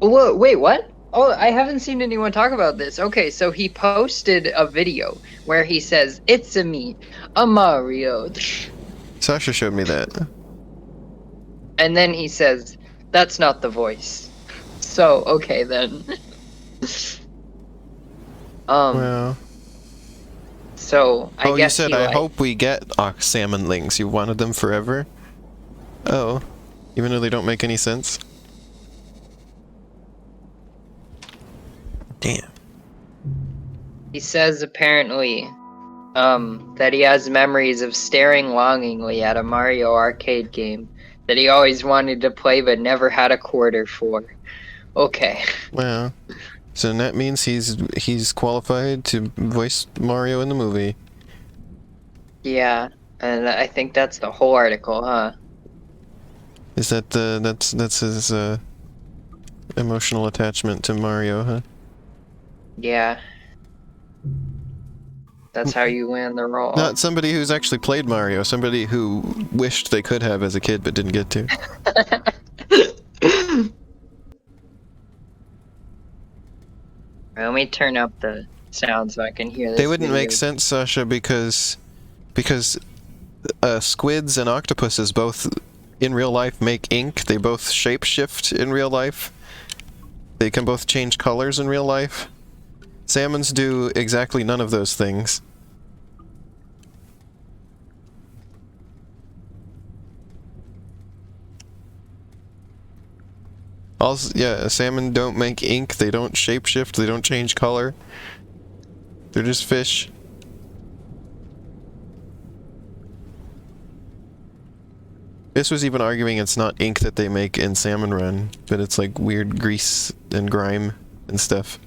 Oh, whoa, wait, what? Oh, I haven't seen anyone talk about this. Okay, so he posted a video where he says, "It's a me, a Mario." Sasha showed me that. And then he says, "That's not the voice." So, okay then. Wow. So, I You guess said, he, I like... hope we get salmonlings. You wanted them forever? Oh. Even though they don't make any sense? Damn. He says apparently that he has memories of staring longingly at a Mario arcade game that he always wanted to play but never had a quarter for. Okay. Wow. So that means he's qualified to voice Mario in the movie. Yeah, and I think that's the whole article, huh? Is that that's his emotional attachment to Mario, huh? Yeah. That's how you win the role. Not somebody who's actually played Mario, somebody who wished they could have as a kid but didn't get to. Let me turn up the sound so I can hear this. They wouldn't video. make sense, Sasha, because squids and octopuses both in real life make ink. They both shapeshift in real life. They can both change colors in real life. Salmons do exactly none of those things. Also, yeah, salmon don't make ink, they don't shapeshift, they don't change color. They're just fish. This was even arguing it's not ink that they make in Salmon Run, but it's like weird grease and grime and stuff.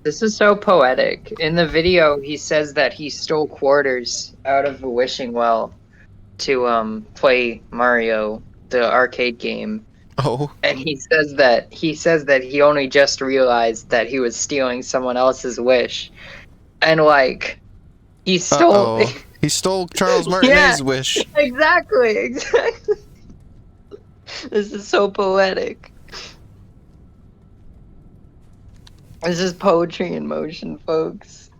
This is so poetic. In the video, he says that he stole quarters out of a wishing well to play Mario, the arcade game. Oh. And he says that he only just realized that he was stealing someone else's wish. And like he stole Uh-oh. He stole Charles Martinet's wish. Exactly. This is so poetic. This is poetry in motion, folks.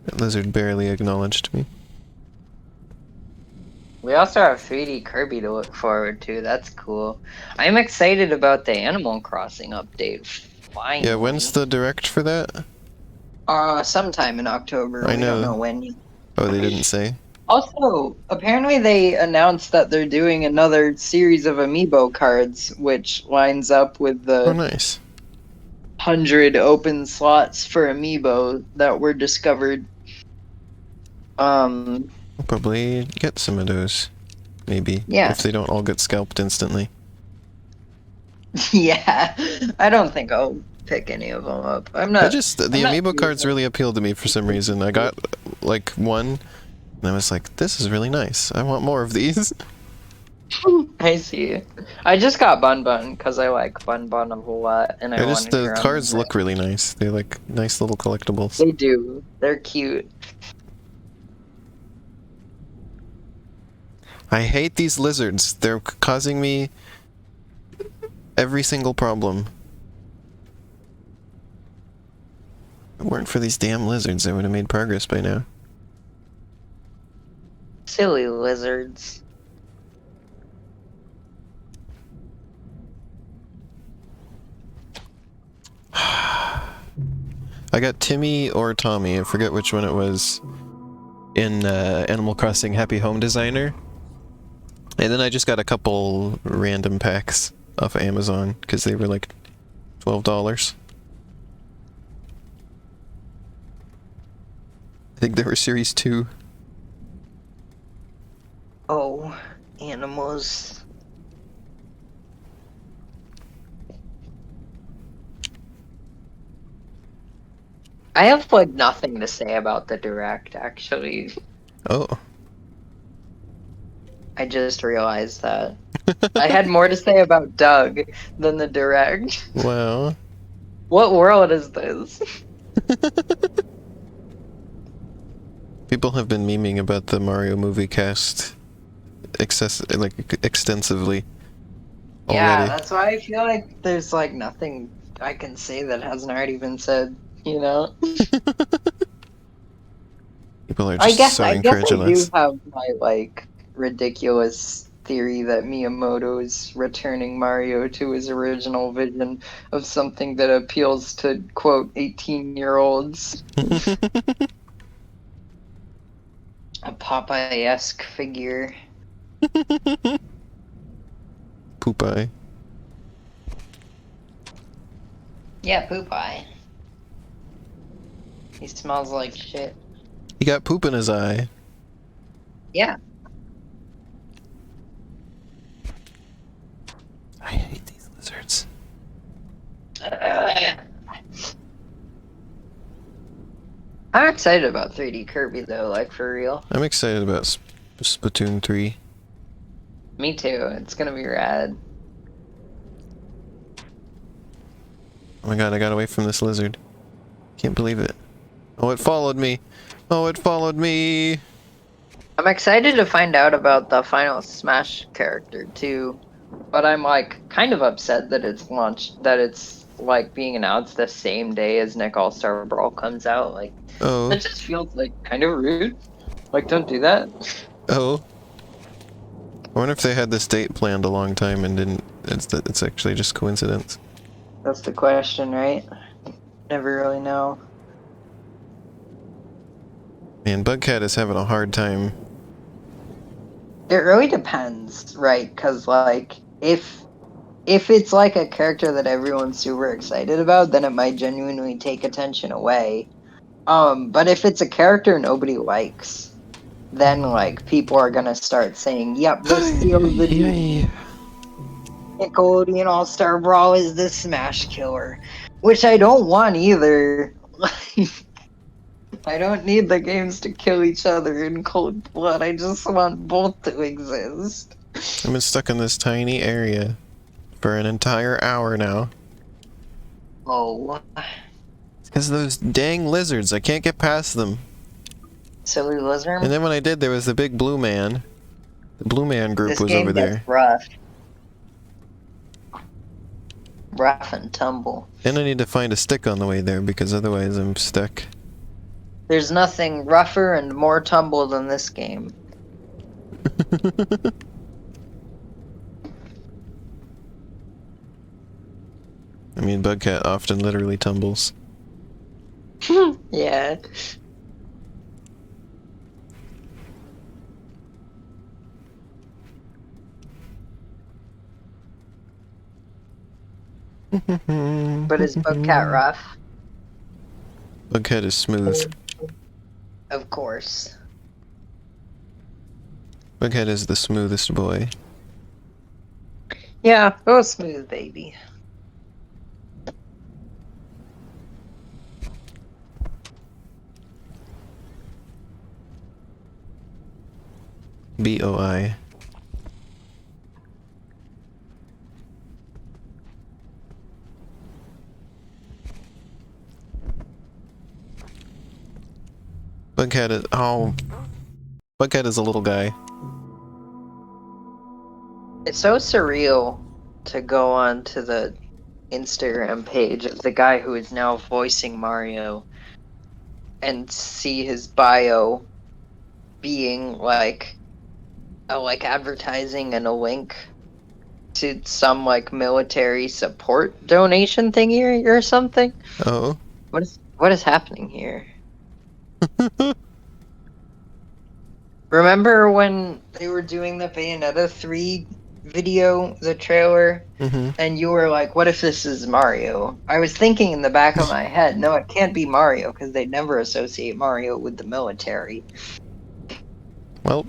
That lizard barely acknowledged me. We also have 3D Kirby to look forward to. That's cool. I'm excited about the Animal Crossing update. Finally. Yeah, when's the direct for that? Sometime in October. I We know. don't know when. Oh, they didn't say? Also, apparently they announced that they're doing another series of amiibo cards, which lines up with the Oh, nice. 100 open slots for amiibo that were discovered. I'll probably get some of those. Maybe. Yeah. If they don't all get scalped instantly. Yeah, I don't think I'll pick any of them up. The The not amiibo cards using- really appealed to me for some reason. I got, like, one, and I was like, this is really nice. I want more of these. I see. I just got Bun Bun because I like Bun Bun a whole lot, and I wanted The her on cards the- look really nice. They're like nice little collectibles. They do. They're cute. I hate these lizards. They're causing me every single problem. If it weren't for these damn lizards, I would have made progress by now. Silly lizards. I got Timmy or Tommy, I forget which one it was, in Animal Crossing Happy Home Designer. And then I just got a couple random packs off of Amazon, because they were like $12. I think they were Series 2. Oh, animals. I have like nothing to say about the direct, actually. Oh. I just realized that. I had more to say about Doug than the direct. Wow. What world is this? People have been memeing about the Mario movie cast extensively Yeah, already. that's why I feel like there's like nothing I can say that hasn't already been said, you know? People are I just guess so I do incredulous. have my like ridiculous theory that Miyamoto's returning Mario to his original vision of something that appeals to quote 18-year-olds. A Popeye-esque figure. Poop-eye. Yeah, Popeye. He smells like shit. He got poop in his eye. Yeah. I hate these lizards. I'm excited about 3D Kirby though, like for real. I'm excited about Splatoon 3. Me too. It's gonna be rad. Oh my god, I got away from this lizard. Can't believe it. Oh, it followed me. Oh, it followed me. I'm excited to find out about the final Smash character too, but I'm like kind of upset that it's launched, that it's like being announced the same day as Nick All-Star Brawl comes out. Like, Oh. that just feels like kind of rude. Like, don't do that. Oh. I wonder if they had this date planned a long time and didn't. It's actually just coincidence. That's the question, right? Never really know. And Bugcat is having a hard time. It really depends, right? Because, like, if it's like a character that everyone's super excited about, then it might genuinely take attention away. But if it's a character nobody likes, then like people are gonna start saying, "Yep, this seals the deal. Nickelodeon All-Star Brawl is the Smash Killer," which I don't want either. I don't need the games to kill each other in cold blood. I just want both to exist. I've been stuck in this tiny area for an entire hour now. Oh, Because those dang lizards, I can't get past them. silly lizard. And then when I did, there was the big blue man. The blue man group This was game over gets there. rough and tumble. And I need to find a stick on the way there because otherwise I'm stuck. There's nothing rougher and more tumble than this game. I mean, Bugcat often literally tumbles. Yeah. But is Bugcat rough? Bugcat is smooth. Of course. Bugcat is the smoothest boy. Yeah, go smooth, baby. B-O-I. Bugcat is... Oh. Bugcat is a little guy. It's so surreal to go on to the Instagram page of the guy who is now voicing Mario and see his bio being like advertising and a link to some like military support donation thingy or something. Oh. What is happening here? Remember when they were doing the Bayonetta 3 video, the trailer, and you were like, what if this is Mario? I was thinking in the back of my head, no, it can't be Mario, because they never associate Mario with the military. Well.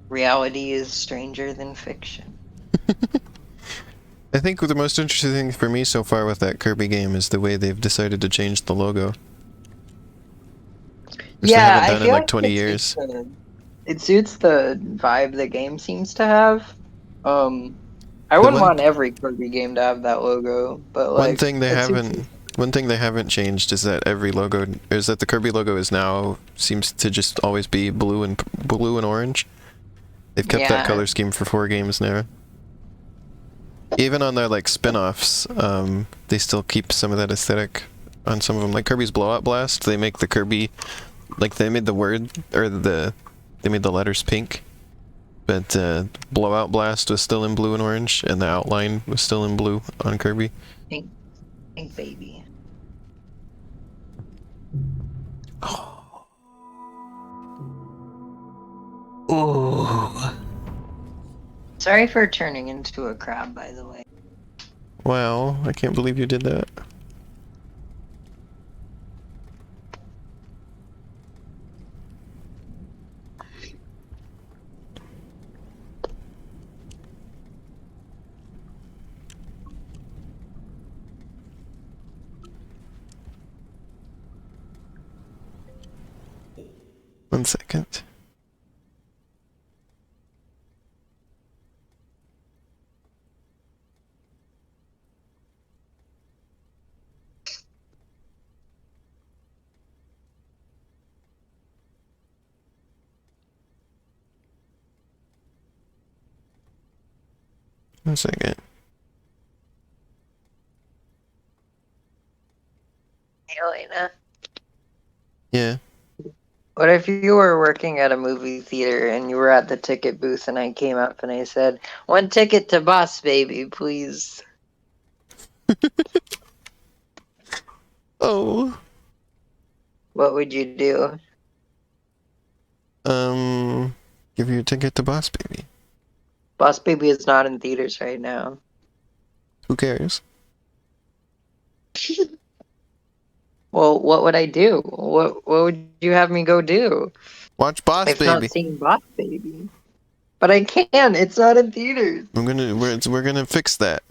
Reality is stranger than fiction. I think the most interesting thing for me so far with that Kirby game is the way they've decided to change the logo. Which they haven't done in like 20 years. It suits the vibe the game seems to have. I wouldn't want every Kirby game to have that logo, but like one thing they haven't changed is that the Kirby logo is now seems to just always be blue and orange. They've kept that color scheme for 4 games now. Even on their like spin-offs, they still keep some of that aesthetic on some of them. Like Kirby's Blowout Blast, they make the Kirby, like they made the word or they made the letters pink, but Blowout Blast was still in blue and orange, and the outline was still in blue on Kirby. Pink baby. Oh. Sorry for turning into a crab, by the way. Wow, I can't believe you did that. One second. One second. Hey, Elena. Yeah. What if you were working at a movie theater and you were at the ticket booth and I came up and I said, 1 ticket to Boss Baby, please? Oh. What would you do? Give you a ticket to Boss Baby. Boss Baby is not in theaters right now. Who cares? Well, what would I do? What would you have me go do? Watch Boss If not Baby. seeing Boss Baby. But I can't. It's not in theaters. We're gonna fix that.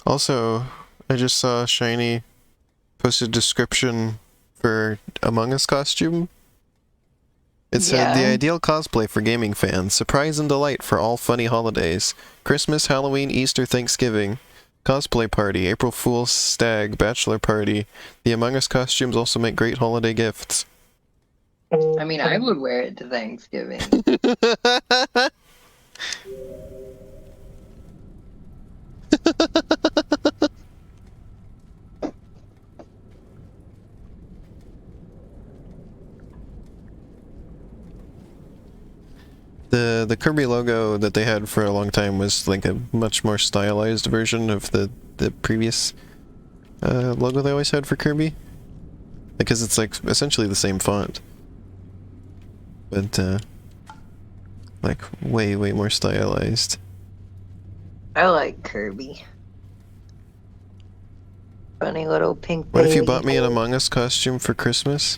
Also, I just saw Shiny post a description for Among Us costume. It said, the Yeah. ideal cosplay for gaming fans. Surprise and delight for all funny holidays. Christmas, Halloween, Easter, Thanksgiving. Cosplay party, April Fool's stag, bachelor party. The Among Us costumes also make great holiday gifts. I mean, I would wear it to Thanksgiving. The Kirby logo that they had for a long time was like a much more stylized version of the previous logo they always had for Kirby. Because it's like essentially the same font. But like way more stylized. I like Kirby. Funny little pink What if you baby. bought me an Among Us costume for Christmas?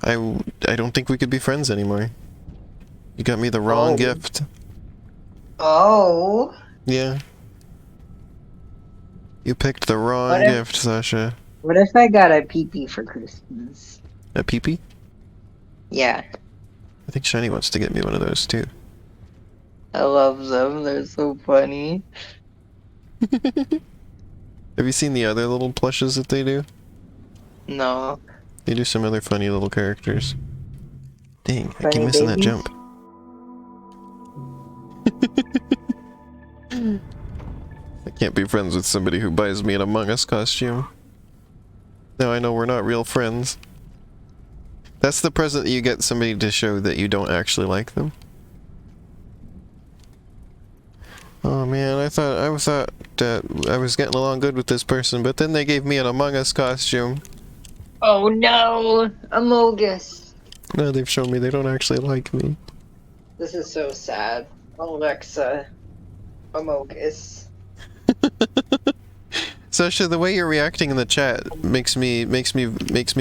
I don't think we could be friends anymore. You got me the wrong Oh. gift. Oh. Yeah. You picked the wrong What if- gift, Sasha. What if I got a peepee for Christmas? A peepee? Yeah. I think Shiny wants to get me one of those too. I love them. They're so funny. Have you seen the other little plushes that they do? No. They do some other funny little characters. Dang, I keep Funny missing that babies? jump. I can't be friends with somebody who buys me an Among Us costume. Now I know we're not real friends. That's the present that you get somebody to show that you don't actually like them. Oh man, I thought that I was getting along good with this person, but then they gave me an Among Us costume. Oh no! Amogus! Now they've shown me they don't actually like me. This is so sad. Alexa. Amogus. Sasha, the way you're reacting in the chat makes me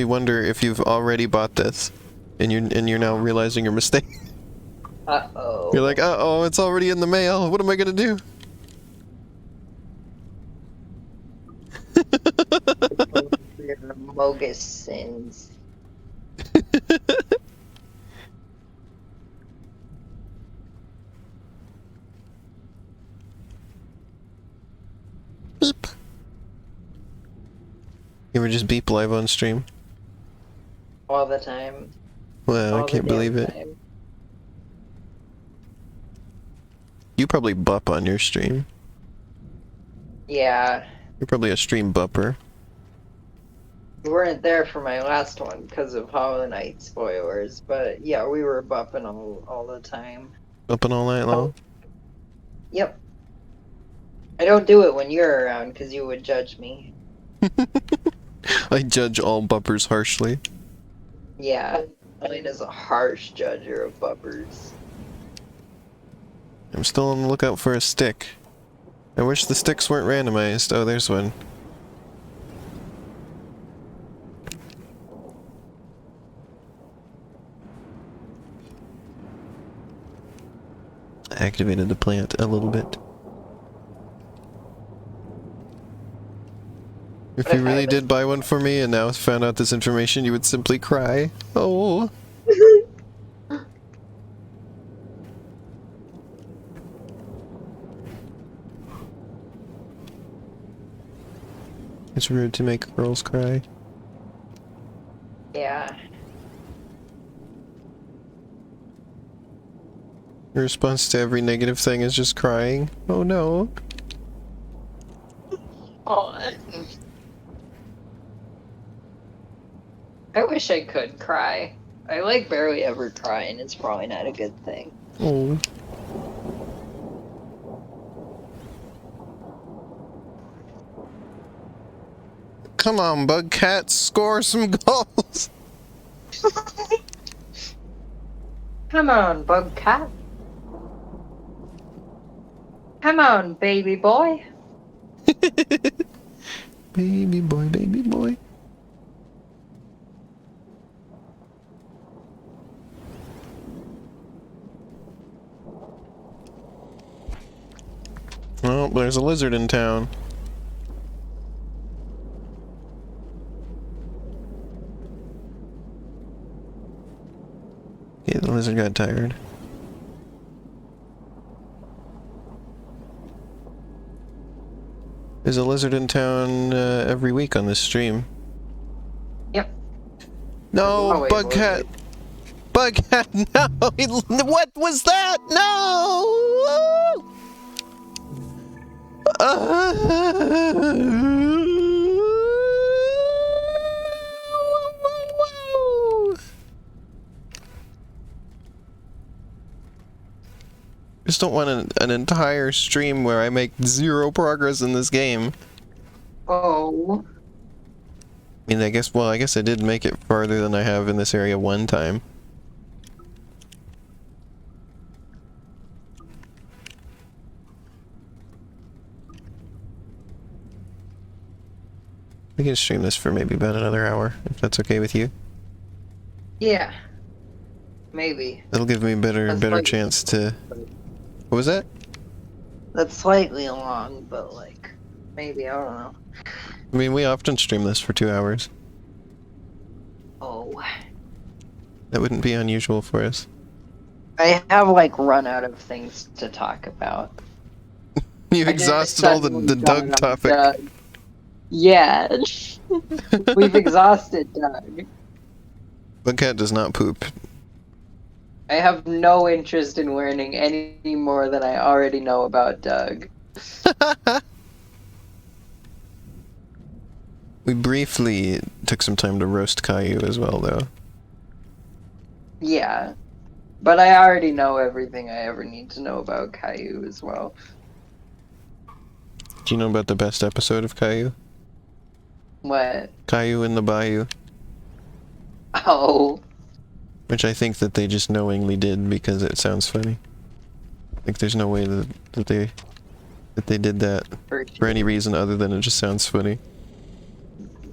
wonder if you've already bought this, and you're now realizing your mistake. Uh-oh. You're like, uh-oh, it's already in the mail. What am I gonna do? Your Amogus sins. Beep. You ever just beep live on stream? All the time. Well, I All the can't believe damn it. time. You probably bup on your stream. Yeah. You're probably a stream bupper. We weren't there for my last one because of Hollow Knight spoilers, but yeah, we were bumping all the time. Bupping all night long? Yep. I don't do it when you're around because you would judge me. I judge all buppers harshly. Yeah. Elena's a harsh judger of buppers. I'm still on the lookout for a stick. I wish the sticks weren't randomized. Oh, there's one. I activated the plant a little bit. If you really did buy one for me and now found out this information, you would simply cry. Oh. It's rude to make girls cry. Yeah. Your response to every negative thing is just crying. Oh no. Oh. I wish I could cry. I like barely ever cry, and it's probably not a good thing. Oh. Come on, Bug Cat, score some goals. Come on, Bug Cat. Come on, baby boy. Baby boy, baby boy. Oh, there's a lizard in town. Okay, the lizard got tired. There's a lizard in town every week on this stream. Yep. No, Always Bugcat! Bugcat, no! What was that? No! Just don't want an entire stream where I make zero progress in this game. Oh. I mean, I guess I did make it farther than I have in this area one time. We can stream this for maybe about another hour, if that's okay with you. Yeah. Maybe. That'll give me a better like- chance to... What was that? That's slightly long, but like, maybe, I don't know. I mean, we often stream this for 2 hours. Oh. That wouldn't be unusual for us. I have like run out of things to talk about. You exhausted all the Doug topic. Yeah. We've exhausted Doug. Bugcat does not poop. I have no interest in learning any more than I already know about Doug. We briefly took some time to roast Caillou as well, though. Yeah. But I already know everything I ever need to know about Caillou as well. Do you know about the best episode of Caillou? What? Caillou in the Bayou. Oh. Which I think that they just knowingly did because it sounds funny. Like there's no way that they did that for any reason other than it just sounds funny.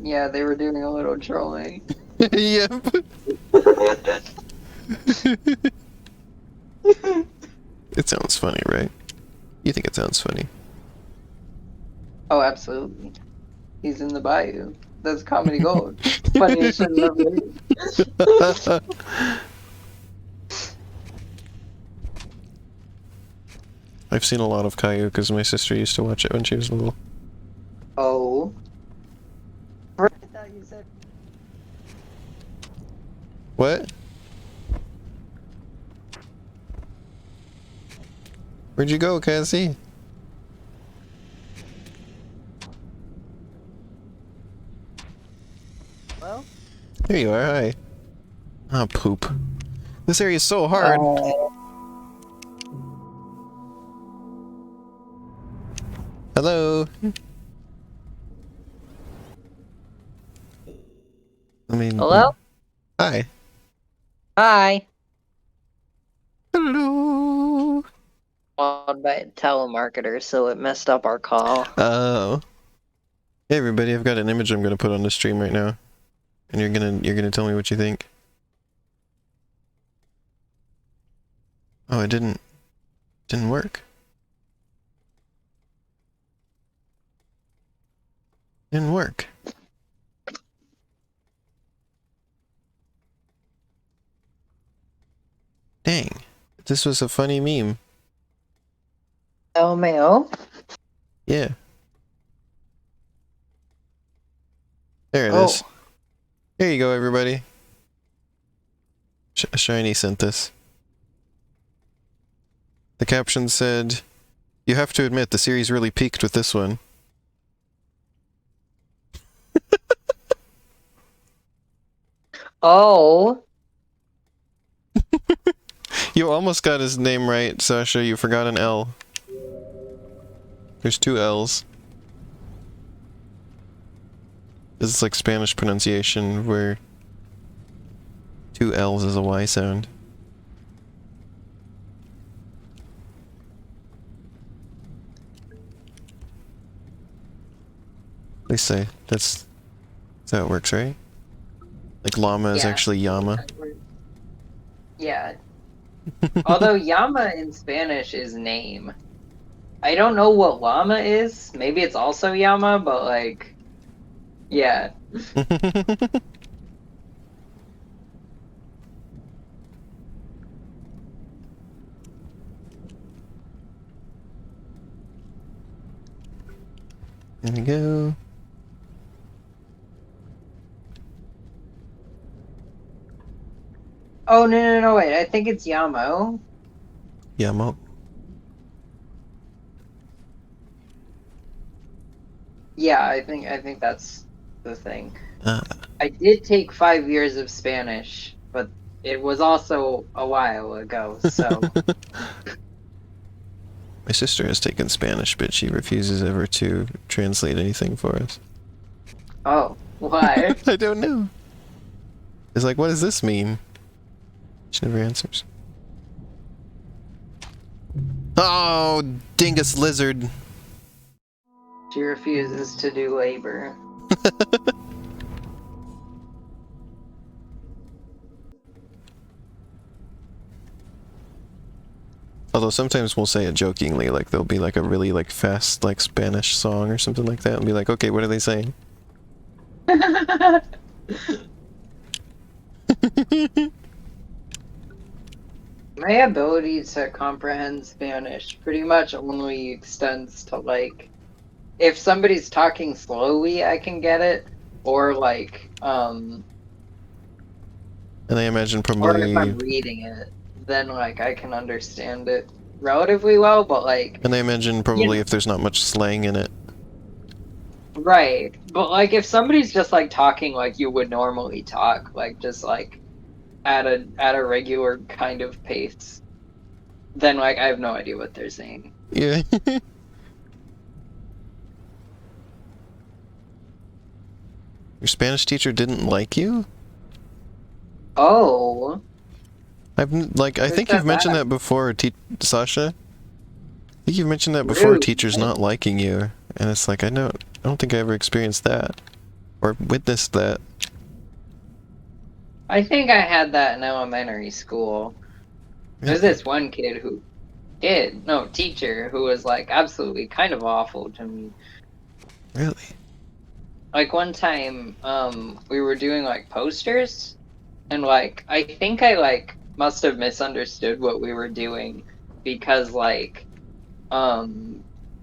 Yeah, they were doing a little trolling. Yep. It sounds funny, right? You think it sounds funny? Oh, absolutely. He's in the bayou. That's comedy gold. Funniest shit I've ever heard. I've seen a lot of Caillou because my sister used to watch it when she was little. Oh. I thought you said. What? Where'd you go, Cassie? Well? There you are, hi. Ah, poop. This area is so hard. Hello? I mean... Hello? Hi. Hi. Hello? Called by a telemarketer, so it messed up our call. Oh. Hey everybody, I've got an image I'm gonna put on the stream right now. And you're gonna tell me what you think. Oh, it didn't work. Didn't work. Dang. This was a funny meme. LMAO? Yeah. There it is. Here you go, everybody. Shiny sent this. The caption said, "You have to admit, the series really peaked with this one." Oh. You almost got his name right, Sasha. You forgot an L. There's 2 L's. It's like Spanish pronunciation where two L's is a Y sound. At least that's how it works, right? Like llama is Yeah. actually llama. Yeah. Although llama in Spanish is name. I don't know what llama is. Maybe it's also llama, but like, yeah. There we go. Oh no, wait. I think it's Yamo. Llama. Yeah, I think that's the thing. Ah. I did take 5 years of Spanish, but it was also a while ago, so My sister has taken Spanish, but she refuses ever to translate anything for us. oh, why? I don't know. It's like, what does this mean? She never answers. Oh, dingus lizard. She refuses to do labor. Although sometimes we'll say it jokingly, like there'll be like a really like fast like Spanish song or something like that, and be like, okay, what are they saying? My ability to comprehend Spanish pretty much only extends to like if somebody's talking slowly, I can get it, or like And I imagine or if probably, I'm reading it, then like I can understand it relatively well, but like and I imagine probably if there's not much slang in it. right. But like if somebody's just like talking like you would normally talk, like just like at a regular kind of pace, then like I have no idea what they're saying. Yeah. Your Spanish teacher didn't like you? Oh. I Who think said you've mentioned that? that before, Sasha. I think you've mentioned that before, Rude. teachers not liking you, and it's like I don't think I ever experienced that or witnessed that. I think I had that in elementary school. There's this one teacher who was like absolutely kind of awful to me. Really? Like one time, we were doing like posters, and like I think I like must have misunderstood what we were doing because like,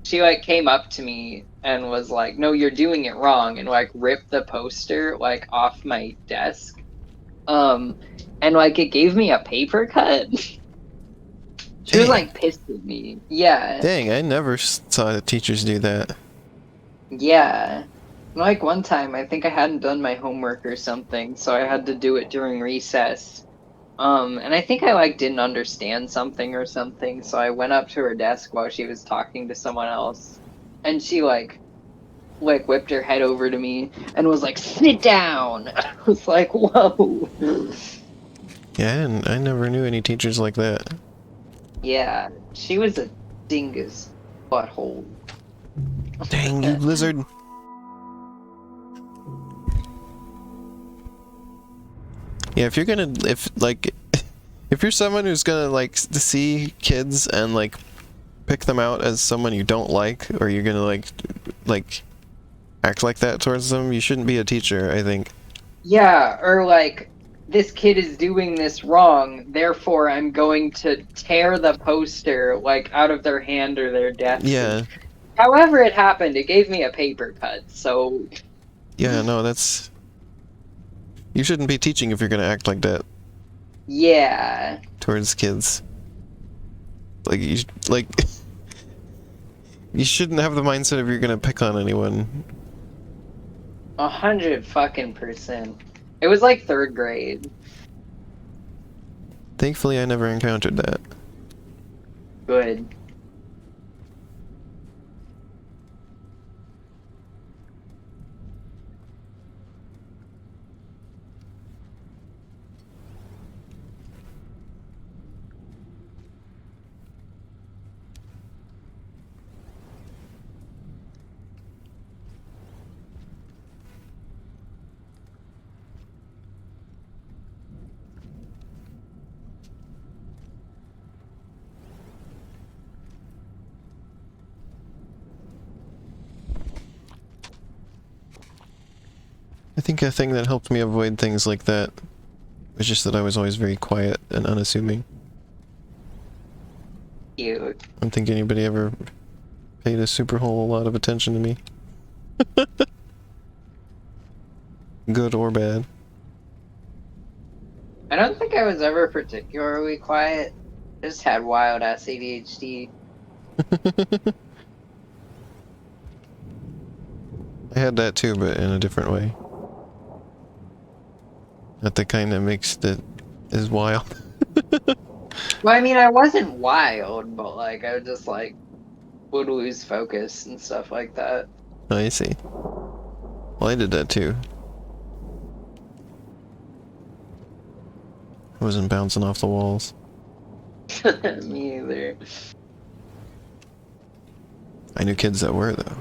she like came up to me and was like, "No, you're doing it wrong," and like ripped the poster like off my desk. And like it gave me a paper cut. She was Dang. like pissed at me. Yeah. Dang, I never saw the teachers do that. Yeah. Like one time, I think I hadn't done my homework or something, so I had to do it during recess. And I think I like didn't understand something or something, so I went up to her desk while she was talking to someone else, and she like whipped her head over to me and was like, "Sit down." I was like, "Whoa." Yeah, I never knew any teachers like that. Yeah, she was a dingus butthole. Dang, you lizard. Yeah, if you're someone who's gonna like see kids and like pick them out as someone you don't like, or you're gonna like act like that towards them, you shouldn't be a teacher, I think. Yeah, or like, this kid is doing this wrong, therefore I'm going to tear the poster like out of their hand or their desk. Yeah. However it happened, it gave me a paper cut, so Yeah, no, that's... You shouldn't be teaching if you're gonna act like that yeah. towards kids. Like, you shouldn't have the mindset if you're gonna pick on anyone. 100%. It was like 3rd grade. Thankfully, I never encountered that. Good. think a thing that helped me avoid things like that was just that I was always very quiet and unassuming. Cute. I don't think anybody ever paid a super whole lot of attention to me. Good or bad. I don't think I was ever particularly quiet. I just had wild ass ADHD. I had that too, but in a different way. Not the kind that is wild. Well, I mean, I wasn't wild, but like I just like would lose focus and stuff like that. Oh, I see. Well, I did that too. I wasn't bouncing off the walls. Me either. I knew kids that were, though.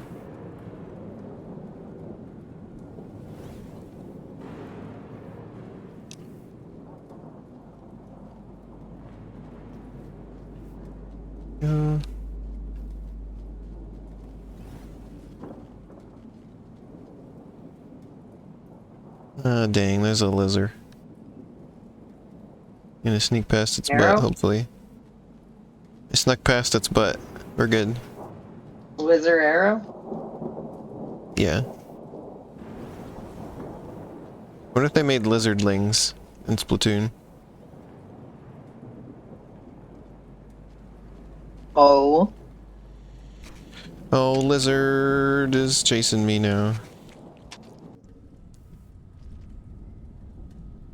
Ah, dang, there's a lizard. Gonna sneak past its Arrow? butt, hopefully. I snuck past its butt. We're good. Lizard arrow? Yeah. What if they made lizardlings in Splatoon? Oh. Oh, lizard is chasing me now.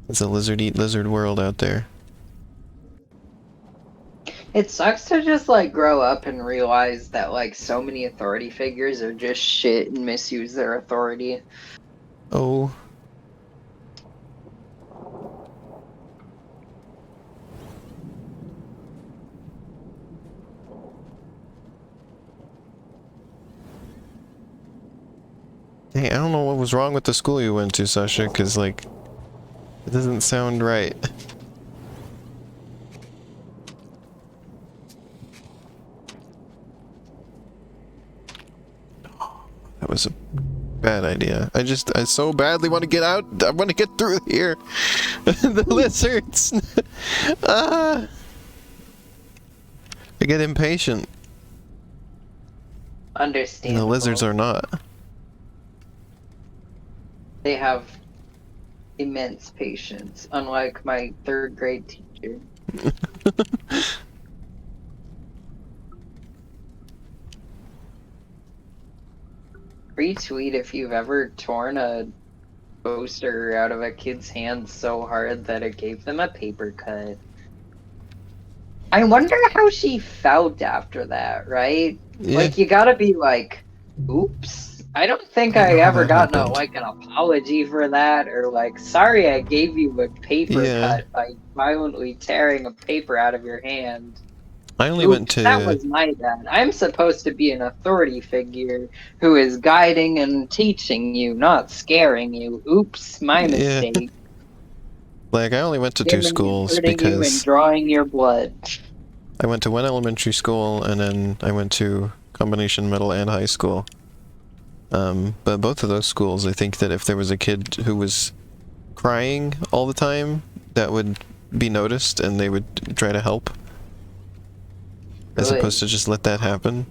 It's a lizard eat lizard world out there. It sucks to just like grow up and realize that like so many authority figures are just shit and misuse their authority. Oh. Hey, I don't know what was wrong with the school you went to, Sasha, because, like, it doesn't sound right. That was a bad idea. I so badly want to get out. I want to get through here. The lizards. Ah. I get impatient. And Understandable. the lizards are not. They have immense patience, unlike my third grade teacher. Retweet if you've ever torn a poster out of a kid's hand so hard that it gave them a paper cut. I wonder how she felt after that, right? Yeah. Like, you gotta be like, oops. I don't think I I know how ever that got happened. like an apology for that, or like, sorry I gave you a paper Yeah. cut by violently tearing a paper out of your hand. I only Oops, went to... that was my bad. I'm supposed to be an authority figure who is guiding and teaching you, not scaring you. Oops, my Yeah. mistake. Like, I only went to 2 schools Hurting you and because drawing your blood. I went to one elementary school and then I went to combination middle and high school. But both of those schools, I think that if there was a kid who was crying all the time, that would be noticed and they would try to help. As Good. opposed to just let that happen.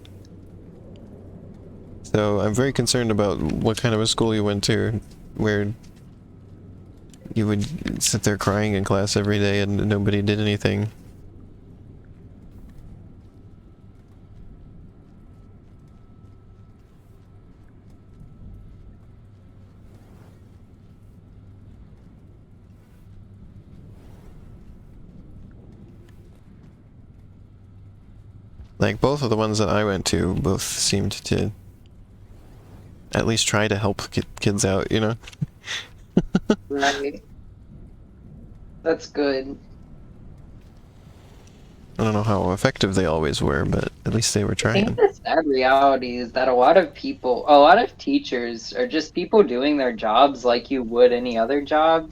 So I'm very concerned about what kind of a school you went to, where you would sit there crying in class every day and nobody did anything. Like, both of the ones that I went to both seemed to at least try to help kids out, you know? Right. That's good. I don't know how effective they always were, but at least they were I trying. think the sad reality is that a lot of teachers are just people doing their jobs like you would any other job.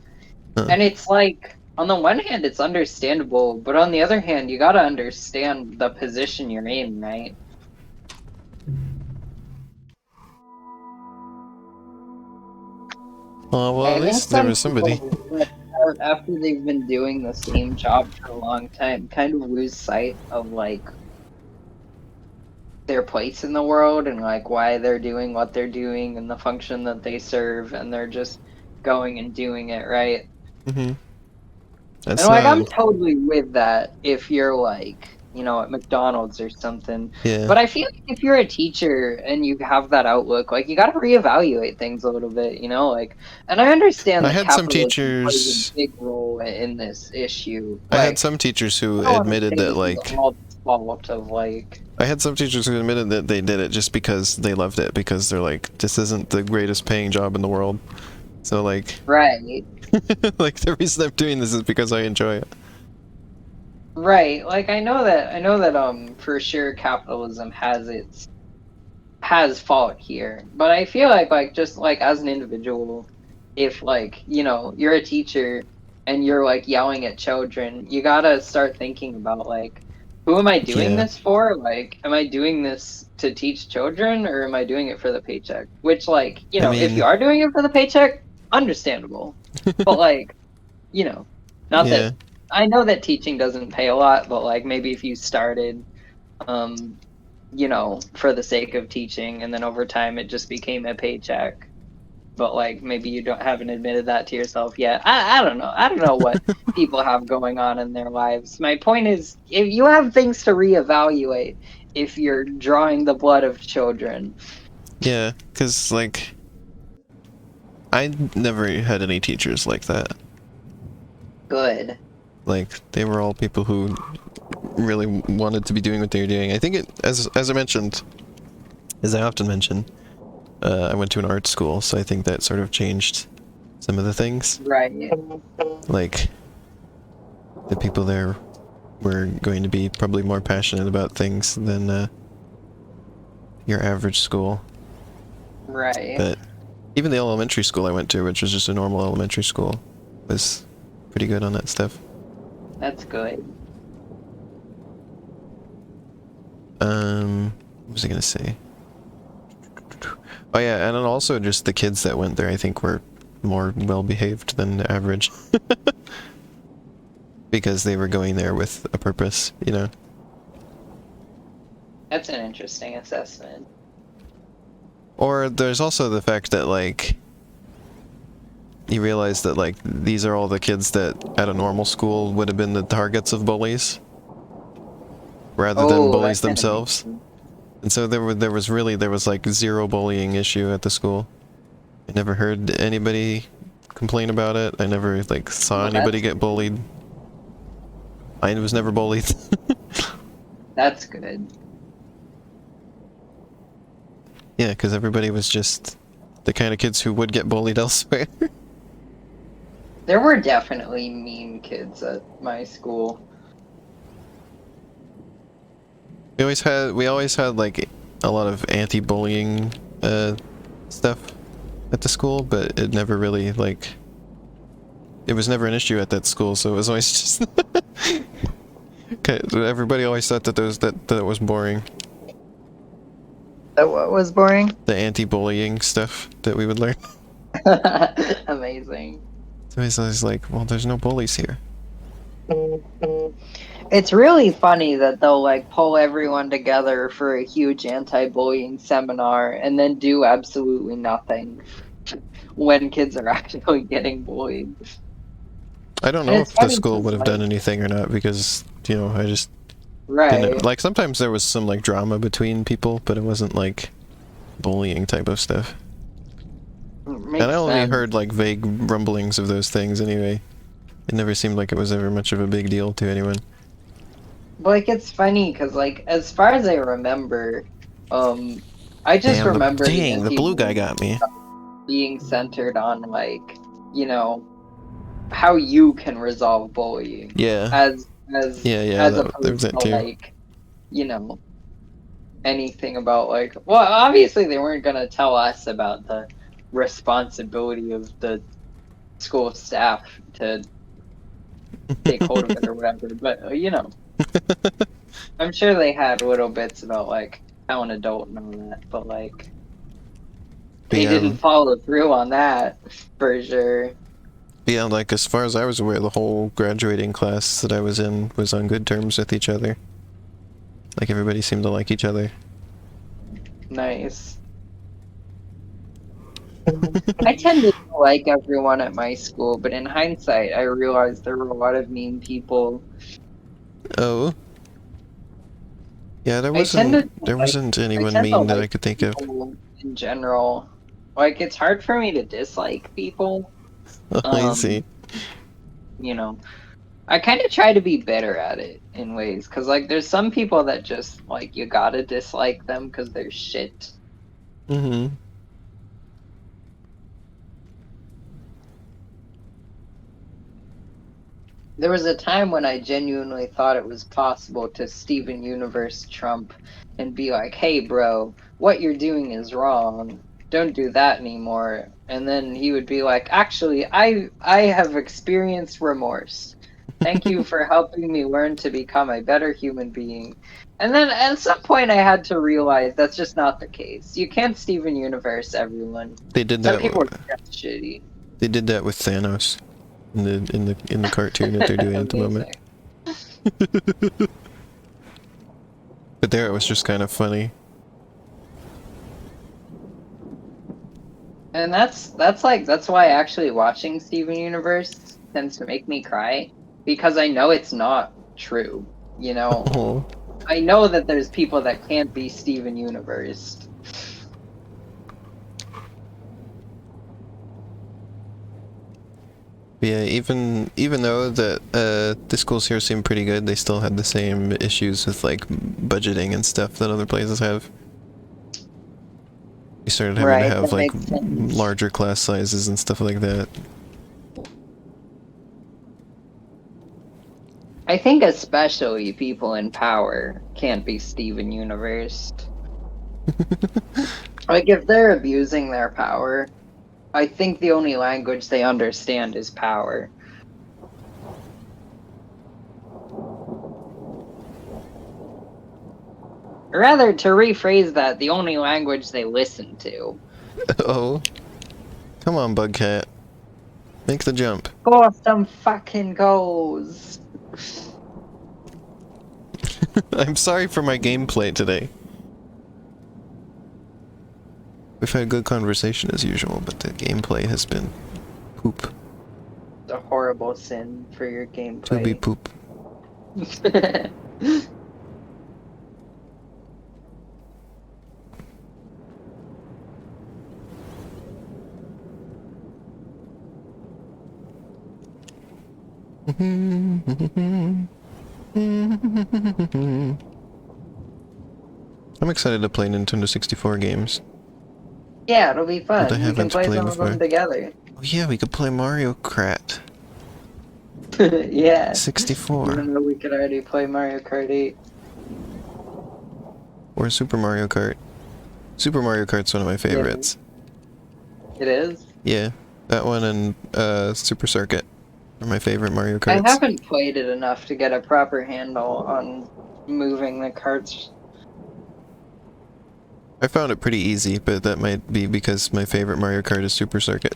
Huh. And it's like, on the one hand, it's understandable, but on the other hand, you gotta understand the position you're in, right? Oh, well, at I think least there some was somebody. people, after they've been doing the same job for a long time, kind of lose sight of like their place in the world and like why they're doing what they're doing and the function that they serve, and they're just going and doing it, right? Mm-hmm. And That's like I'm not. totally with that if you're like, at McDonald's or something. Yeah. But I feel like if you're a teacher and you have that outlook, like you got to reevaluate things a little bit, like. And I understand I that had some capitalism plays a teachers. big role in this issue. I had Like, some teachers who I don't want to admitted say that, this is like, all the fault of like. I had some teachers who admitted that they did it just because they loved it, because they're like, this isn't the greatest paying job in the world. So, like, Right. like, the reason I'm doing this is because I enjoy it. Right. Like I know that for sure capitalism has fault here. But I feel like just like as an individual, if like, you're a teacher and you're like yelling at children, you gotta start thinking about like, who am I doing Yeah. this for? Like, am I doing this to teach children or am I doing it for the paycheck? Which like, I if you mean, are doing it for the paycheck, understandable. But like, not yeah. that I know that teaching doesn't pay a lot, but like maybe if you started um for the sake of teaching, and then over time it just became a paycheck. But like maybe you haven't admitted that to yourself yet. I don't know. I don't know what people have going on in their lives. My point is, if you have things to reevaluate, if you're drawing the blood of children. Yeah, because, like, I never had any teachers like that. Good. Like, they were all people who really wanted to be doing what they were doing. I think as I mentioned, as I often mention, I went to an art school, so I think that sort of changed some of the things. Right. Like, the people there were going to be probably more passionate about things than your average school. Right. But even the elementary school I went to, which was just a normal elementary school, was pretty good on that stuff. That's good. What was I gonna say? Oh yeah, and then also just the kids that went there, I think, were more well-behaved than the average. Because they were going there with a purpose, That's an interesting assessment. Or there's also the fact that, like, you realize that, like, these are all the kids that at a normal school would have been the targets of bullies, rather than bullies that kinda themselves. makes sense. And so there was like zero bullying issue at the school. I never heard anybody complain about it. I never, like, saw Well, anybody get bullied. I was never bullied. That's good. Yeah, because everybody was just the kind of kids who would get bullied elsewhere. There were definitely mean kids at my school. We always had like a lot of anti-bullying stuff at the school, but it never really, like, it was never an issue at that school, so it was always just okay, so everybody always thought that that was boring. That what was boring? The anti-bullying stuff that we would learn. Amazing. So he's always like, well, there's no bullies here. It's really funny that they'll like pull everyone together for a huge anti-bullying seminar and then do absolutely nothing when kids are actually getting bullied. I don't And know it's if the funny school 'cause, would have like- done anything or not, because, I just Right. didn't, like, sometimes there was some, like, drama between people, but it wasn't, like, bullying type of stuff. Makes And I only sense. heard, like, vague rumblings of those things anyway. It never seemed like it was ever much of a big deal to anyone. But, like, it's funny because, like, as far as I remember, I just Damn, remember the blue guy got me. being centered on, like, how you can resolve bullying Yeah. as Yeah, as there was opposed that to too. like, anything about like, well, obviously they weren't gonna tell us about the responsibility of the school staff to take hold of it or whatever, but I'm sure they had little bits about like how an adult and all that, but like They Yeah. didn't follow through on that, for sure. Yeah, like as far as I was aware, the whole graduating class that I was in was on good terms with each other. Like everybody seemed to like each other. Nice. I tended to like everyone at my school, but in hindsight, I realized there were a lot of mean people. Oh. Yeah, there I wasn't tended to there like wasn't I anyone tend to mean that I like could think of. people in general. Like it's hard for me to dislike people. Oh, I see. Um, you know, I kind of try to be better at it in ways, because like there's some people that just like you gotta dislike them because they're shit. Mm-hmm. There was a time when I genuinely thought it was possible to Steven Universe Trump and be like, "Hey, bro, what you're doing is wrong. Don't do that anymore." And then he would be like, "Actually, I have experienced remorse. Thank you for helping me learn to become a better human being." And then at some point, I had to realize that's just not the case. You can't Steven Universe everyone. They did Some that. people are just shitty. They did that with Thanos in the cartoon that they're doing at the moment. Amazing. But there, it was just kind of funny. And that's why actually watching Steven Universe tends to make me cry, because I know it's not true. You know, Oh. I know that there's people that can't be Steven Universe. Yeah, even though that the schools here seem pretty good, they still had the same issues with like budgeting and stuff that other places have. We started having to Right, have that like makes sense. larger class sizes and stuff like that. I think especially people in power can't be Steven Universe. Like if they're abusing their power, I think the only language they understand is power. Or rather, to rephrase that, the only language they listen to. Oh. Come on, Bugcat. Make the jump. Score some fucking goals. I'm sorry for my gameplay today. We've had good conversation as usual, but the gameplay has been poop. It's a horrible sin for your gameplay. To be poop. I'm excited to play Nintendo 64 games. Yeah, it'll be fun. But I We can haven't play played some of them before. together. Oh yeah, we could play Mario Kart Yeah. 64. Even though we could already play Mario Kart 8. Or Super Mario Kart. Super Mario Kart's one of my favorites. It is? Yeah, that one and Super Circuit are my favorite Mario I Karts. haven't played it enough to get a proper handle on moving the carts. I found it pretty easy, but that might be because my favorite Mario Kart is Super Circuit.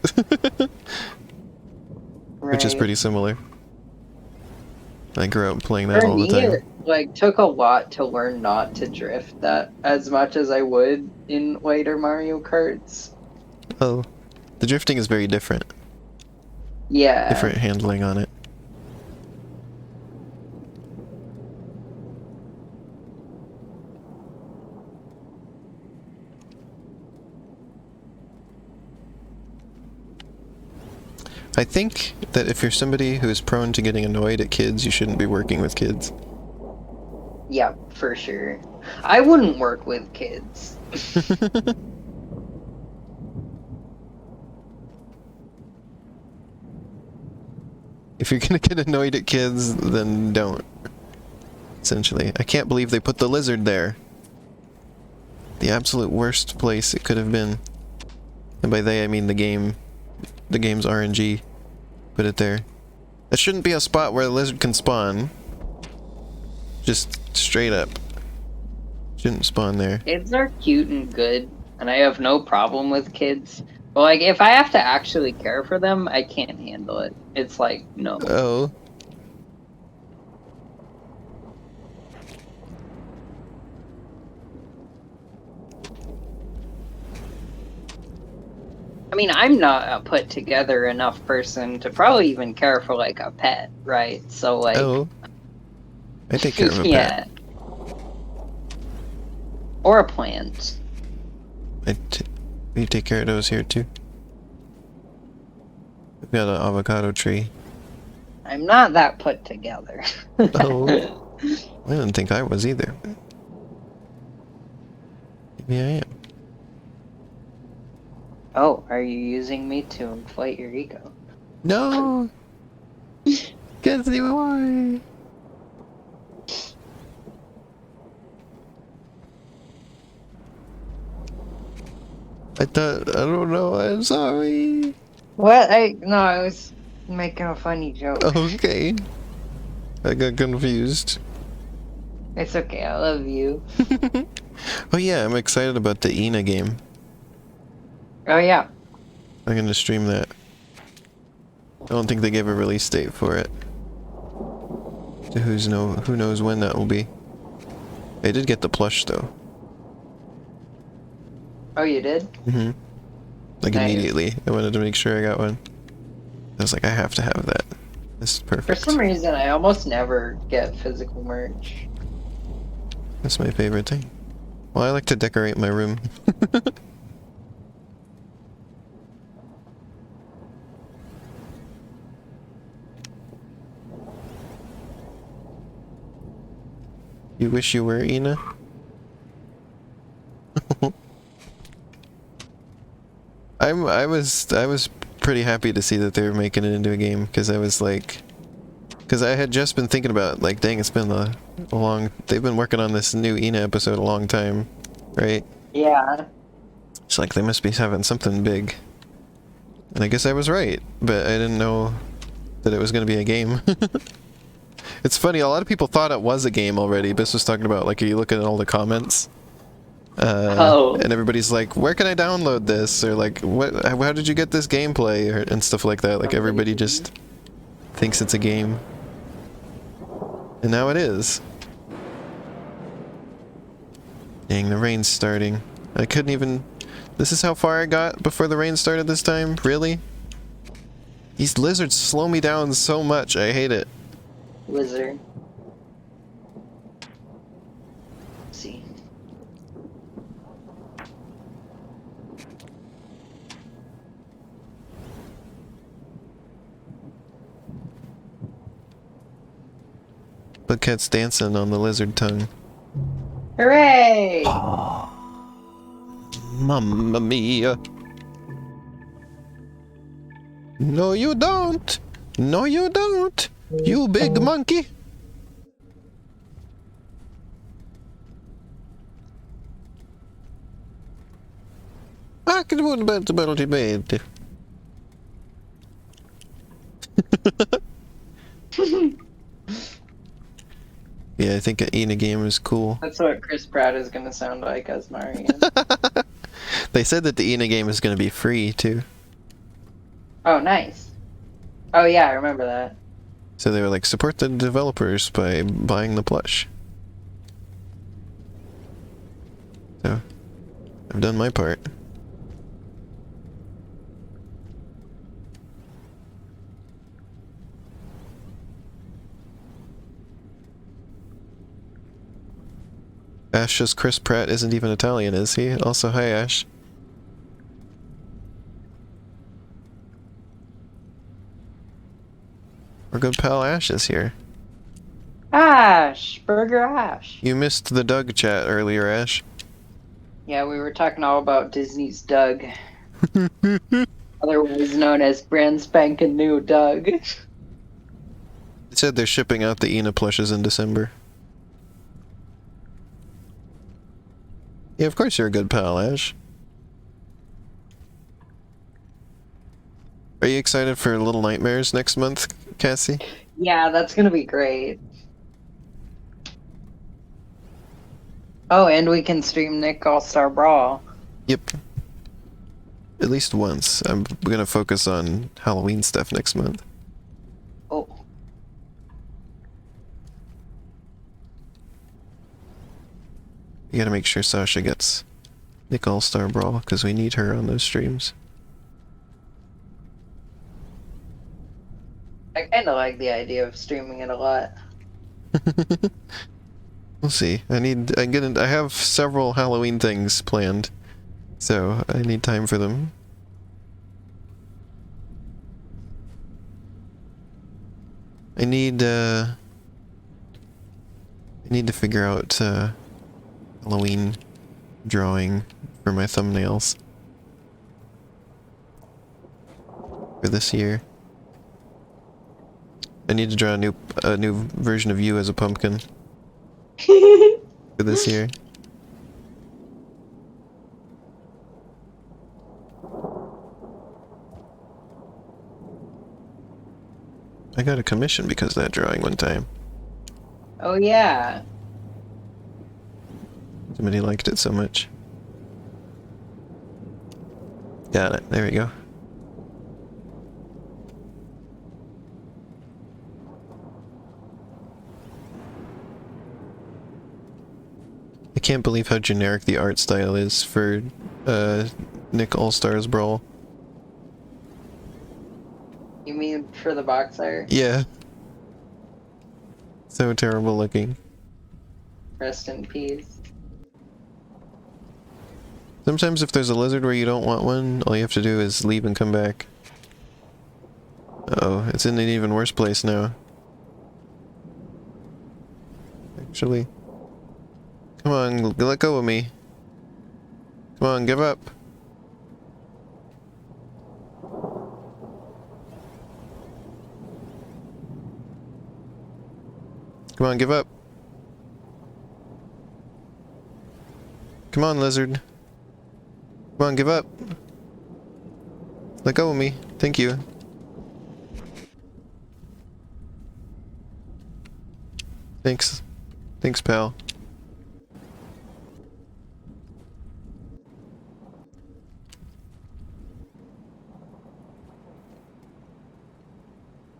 Which is Right. pretty similar. I grew up playing that For all the me, time. it like took a lot to learn not to drift that as much as I would in later Mario Karts. Oh, the drifting is very different. Yeah. Different handling on it. I think that if you're somebody who is prone to getting annoyed at kids, you shouldn't be working with kids. Yeah, for sure. I wouldn't work with kids. If you're gonna get annoyed at kids, then don't. Essentially. I can't believe they put the lizard there. The absolute worst place it could have been. And by they, I mean the game's RNG. Put it there. That shouldn't be a spot where the lizard can spawn. Just straight up. Shouldn't spawn there. Kids are cute and good. and I have no problem with kids. But like, if I have to actually care for them, I can't handle it. It's like no. Oh. I mean, I'm not a put together enough person to probably even care for like a pet, right? So like, Oh. I take care of a yeah, pet. or a plant. We take care of those here too. We've got an avocado tree. I'm not that put together. Oh. I didn't think I was either. Maybe I am. Oh, are you using me to inflate your ego? No! Cassie, why? I don't know, I'm sorry. What? I was making a funny joke. Okay. I got confused. It's okay, I love you. Oh yeah, I'm excited about the Ina game. Oh yeah. I'm gonna stream that. I don't think they gave a release date for it. So who knows when that will be. I did get the plush though. Oh, you did? Mm-hmm. Like Nice. immediately. I wanted to make sure I got one. I was like, I have to have that. This is perfect. For some reason, I almost never get physical merch. That's my favorite thing. Well, I like to decorate my room. You wish you were Ina? I was pretty happy to see that they were making it into a game, because I was like, because I had just been thinking about, like, dang, it's been a long, they've been working on this new Ina episode a long time, right? Yeah. It's like they must be having something big. And I guess I was right, but I didn't know that it was going to be a game. It's funny, a lot of people thought it was a game already. Biss was talking about, like, you look at all the comments. And everybody's like, where can I download this? Or like, how did you get this gameplay? And stuff like that. Like, everybody just thinks it's a game. And now it is. Dang, the rain's starting. I couldn't even... This is how far I got before the rain started this time? Really? These lizards slow me down so much, I hate it. Lizard. Let's see. The cat's dancing on the lizard tongue. Hooray! Mamma mia. No you don't! No you don't! You big monkey! I can win about the penalty made. Yeah, I think an Ina game is cool. That's what Chris Pratt is gonna sound like as Marion. They said that the Ina game is going to be free too. Oh, nice. Oh yeah, I remember that. So they were like, support the developers by buying the plush. So, I've done my part. Ash's Chris Pratt isn't even Italian, is he? Also, hi Ash. Our good pal Ash is here. Ash! Burger Ash. You missed the Doug chat earlier, Ash. Yeah, we were talking all about Disney's Doug. Otherwise known as brand spanking new Doug. They said they're shipping out the Ina plushes in December. Yeah, of course you're a good pal, Ash. Are you excited for Little Nightmares next month, Cassie? Yeah, that's gonna be great. Oh, and we can stream Nick All-Star Brawl. Yep. At least once. I'm gonna focus on Halloween stuff next month. Oh. You gotta make sure Sasha gets Nick All-Star Brawl, because we need her on those streams. I kind of like the idea of streaming it a lot. We'll see. I have several Halloween things planned, so I need time for them. I need to figure out Halloween drawing for my thumbnails for this year. I need to draw a new version of you as a pumpkin for this year. I got a commission because of that drawing one time. Oh yeah. Somebody liked it so much. Got it. There we go. I can't believe how generic the art style is for Nick All-Stars Brawl. You mean for the box art? Yeah. So terrible looking. Rest in peace. Sometimes if there's a lizard where you don't want one, all you have to do is leave and come back. Uh-oh, it's in an even worse place now. Actually. Come on, let go of me. Come on, give up. Come on, give up. Come on, lizard. Come on, give up. Let go of me. Thank you. Thanks. Thanks, pal.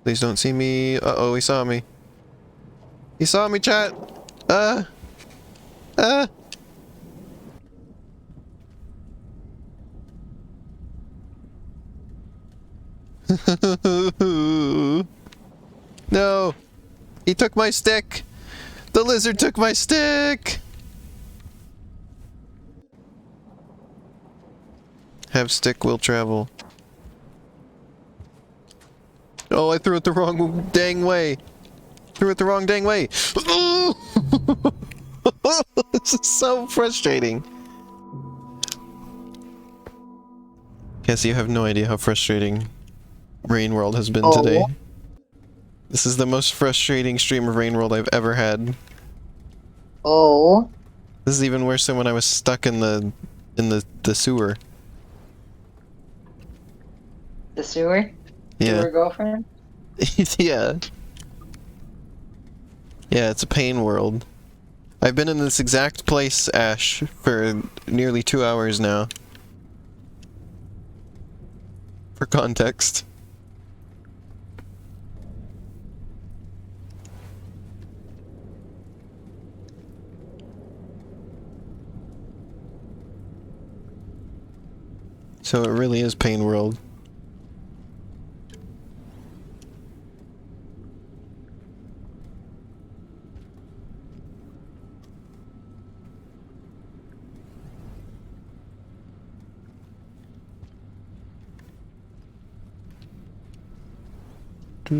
Please don't see me. Uh-oh, he saw me. He saw me, chat! No! He took my stick! The lizard took my stick! Have stick will travel. Oh, I threw it the wrong dang way! Threw it the wrong dang way! This is so frustrating. Cassie, you have no idea how frustrating Rain World has been today. This is the most frustrating stream of Rain World I've ever had. Oh. This is even worse than when I was stuck in the sewer. The sewer? Yeah. Sewer girlfriend? Yeah. Yeah, it's a pain world. I've been in this exact place, Ash, for nearly 2 hours now. For context. So it really is pain world. I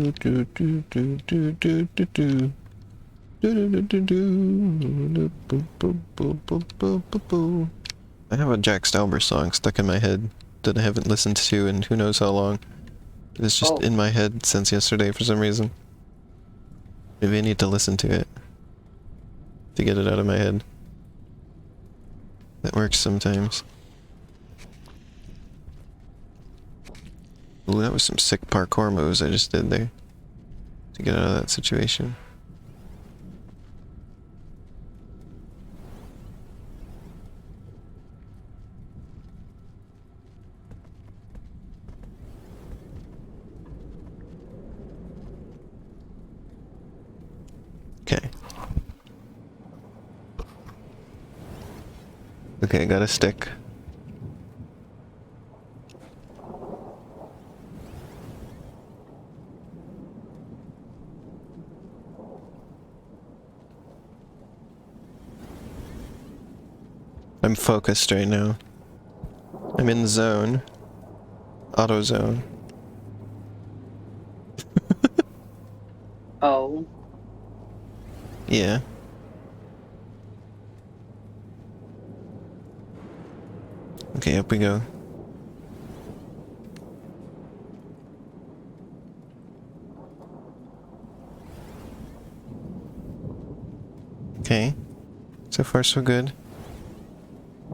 have a Jack Stauber song stuck in my head that I haven't listened to in who knows how long. It's just in my head since yesterday for some reason. Maybe I need to listen to it to get it out of my head. That works sometimes. Ooh, that was some sick parkour moves I just did there to get out of that situation. Okay, I got a stick. I'm focused right now. I'm in zone. Auto zone. Oh. Yeah. Okay, up we go. Okay. So far so good.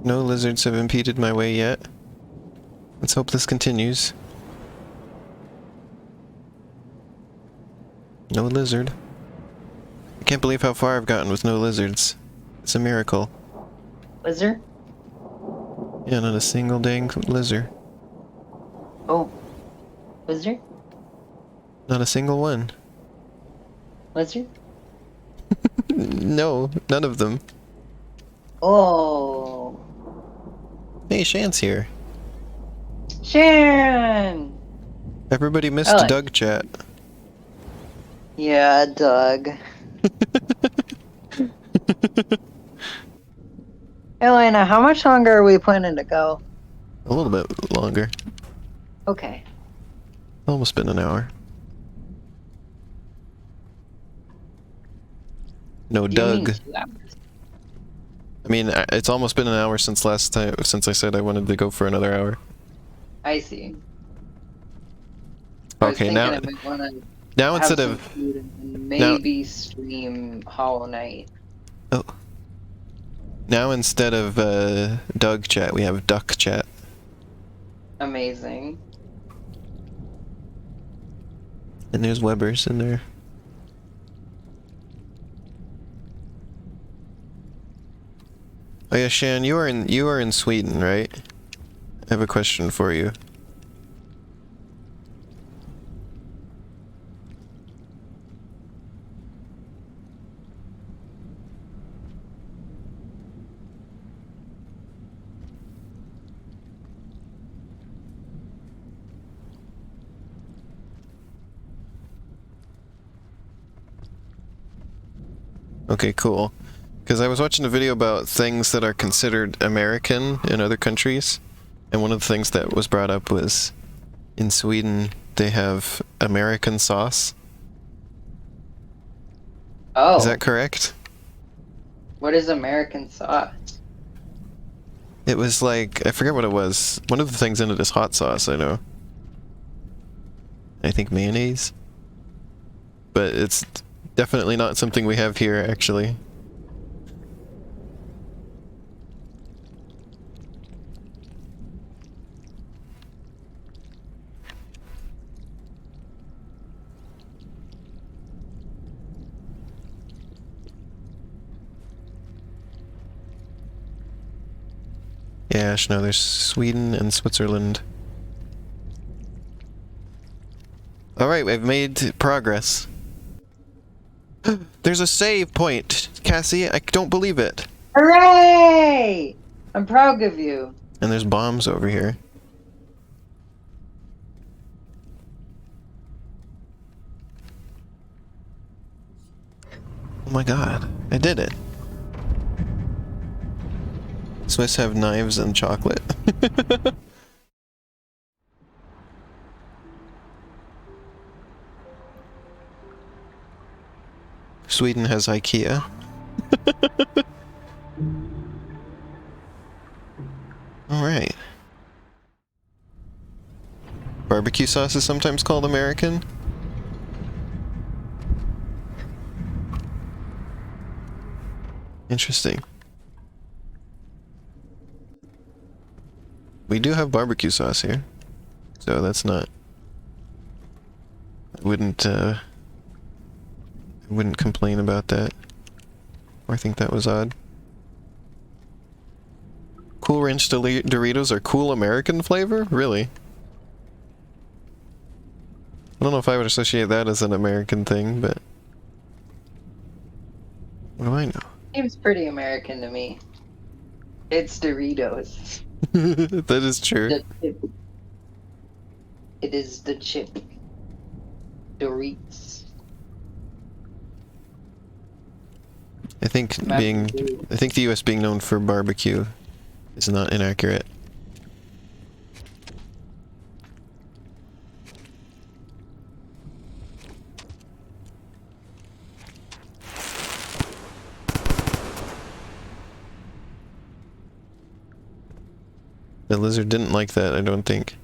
No lizards have impeded my way yet. Let's hope this continues. No lizard. I can't believe how far I've gotten with no lizards. It's a miracle. Lizard? Yeah, not a single dang lizard. Oh. Lizard? Not a single one. Lizard? No, none of them. Oh. Hey, Shan's here. Sharon! Everybody missed I like Doug chat. Yeah, Doug. Elena, how much longer are we planning to go? A little bit longer. Okay. Almost been an hour. No Do you mean Doug. 2 hours? I mean, it's almost been an hour since last time, since I said I wanted to go for another hour. I see. I was Okay, thinking now, I might wanna now have instead some of, food and maybe stream Hollow Knight. oh, now instead of Doug chat, we have Duck chat. Amazing. And there's Weber's in there. Oh yeah, Shan, you are in Sweden, right? I have a question for you. Okay, cool. Because I was watching a video about things that are considered American in other countries, and one of the things that was brought up was in Sweden they have American sauce. Oh. Is that correct? What is American sauce? It was like, I forget what it was. One of the things in it is hot sauce, I know. I think mayonnaise. But it's definitely not something we have here, actually. Yeah, no, there's Sweden and Switzerland. Alright, I've made progress. There's a save point, Cassie. I don't believe it. Hooray! I'm proud of you. And there's bombs over here. Oh my god, I did it. Swiss have knives and chocolate. Sweden has IKEA. Alright. Barbecue sauce is sometimes called American. Interesting. We do have barbecue sauce here, so that's not... I wouldn't complain about that. Or think that was odd. Cool Ranch Doritos are cool American flavor? Really? I don't know if I would associate that as an American thing, but... What do I know? Seems pretty American to me. It's Doritos. That is true. The chip. It is the chip. Doritos. I think Mountain Dew. the U.S. being known for barbecue is not inaccurate. The lizard didn't like that, I don't think.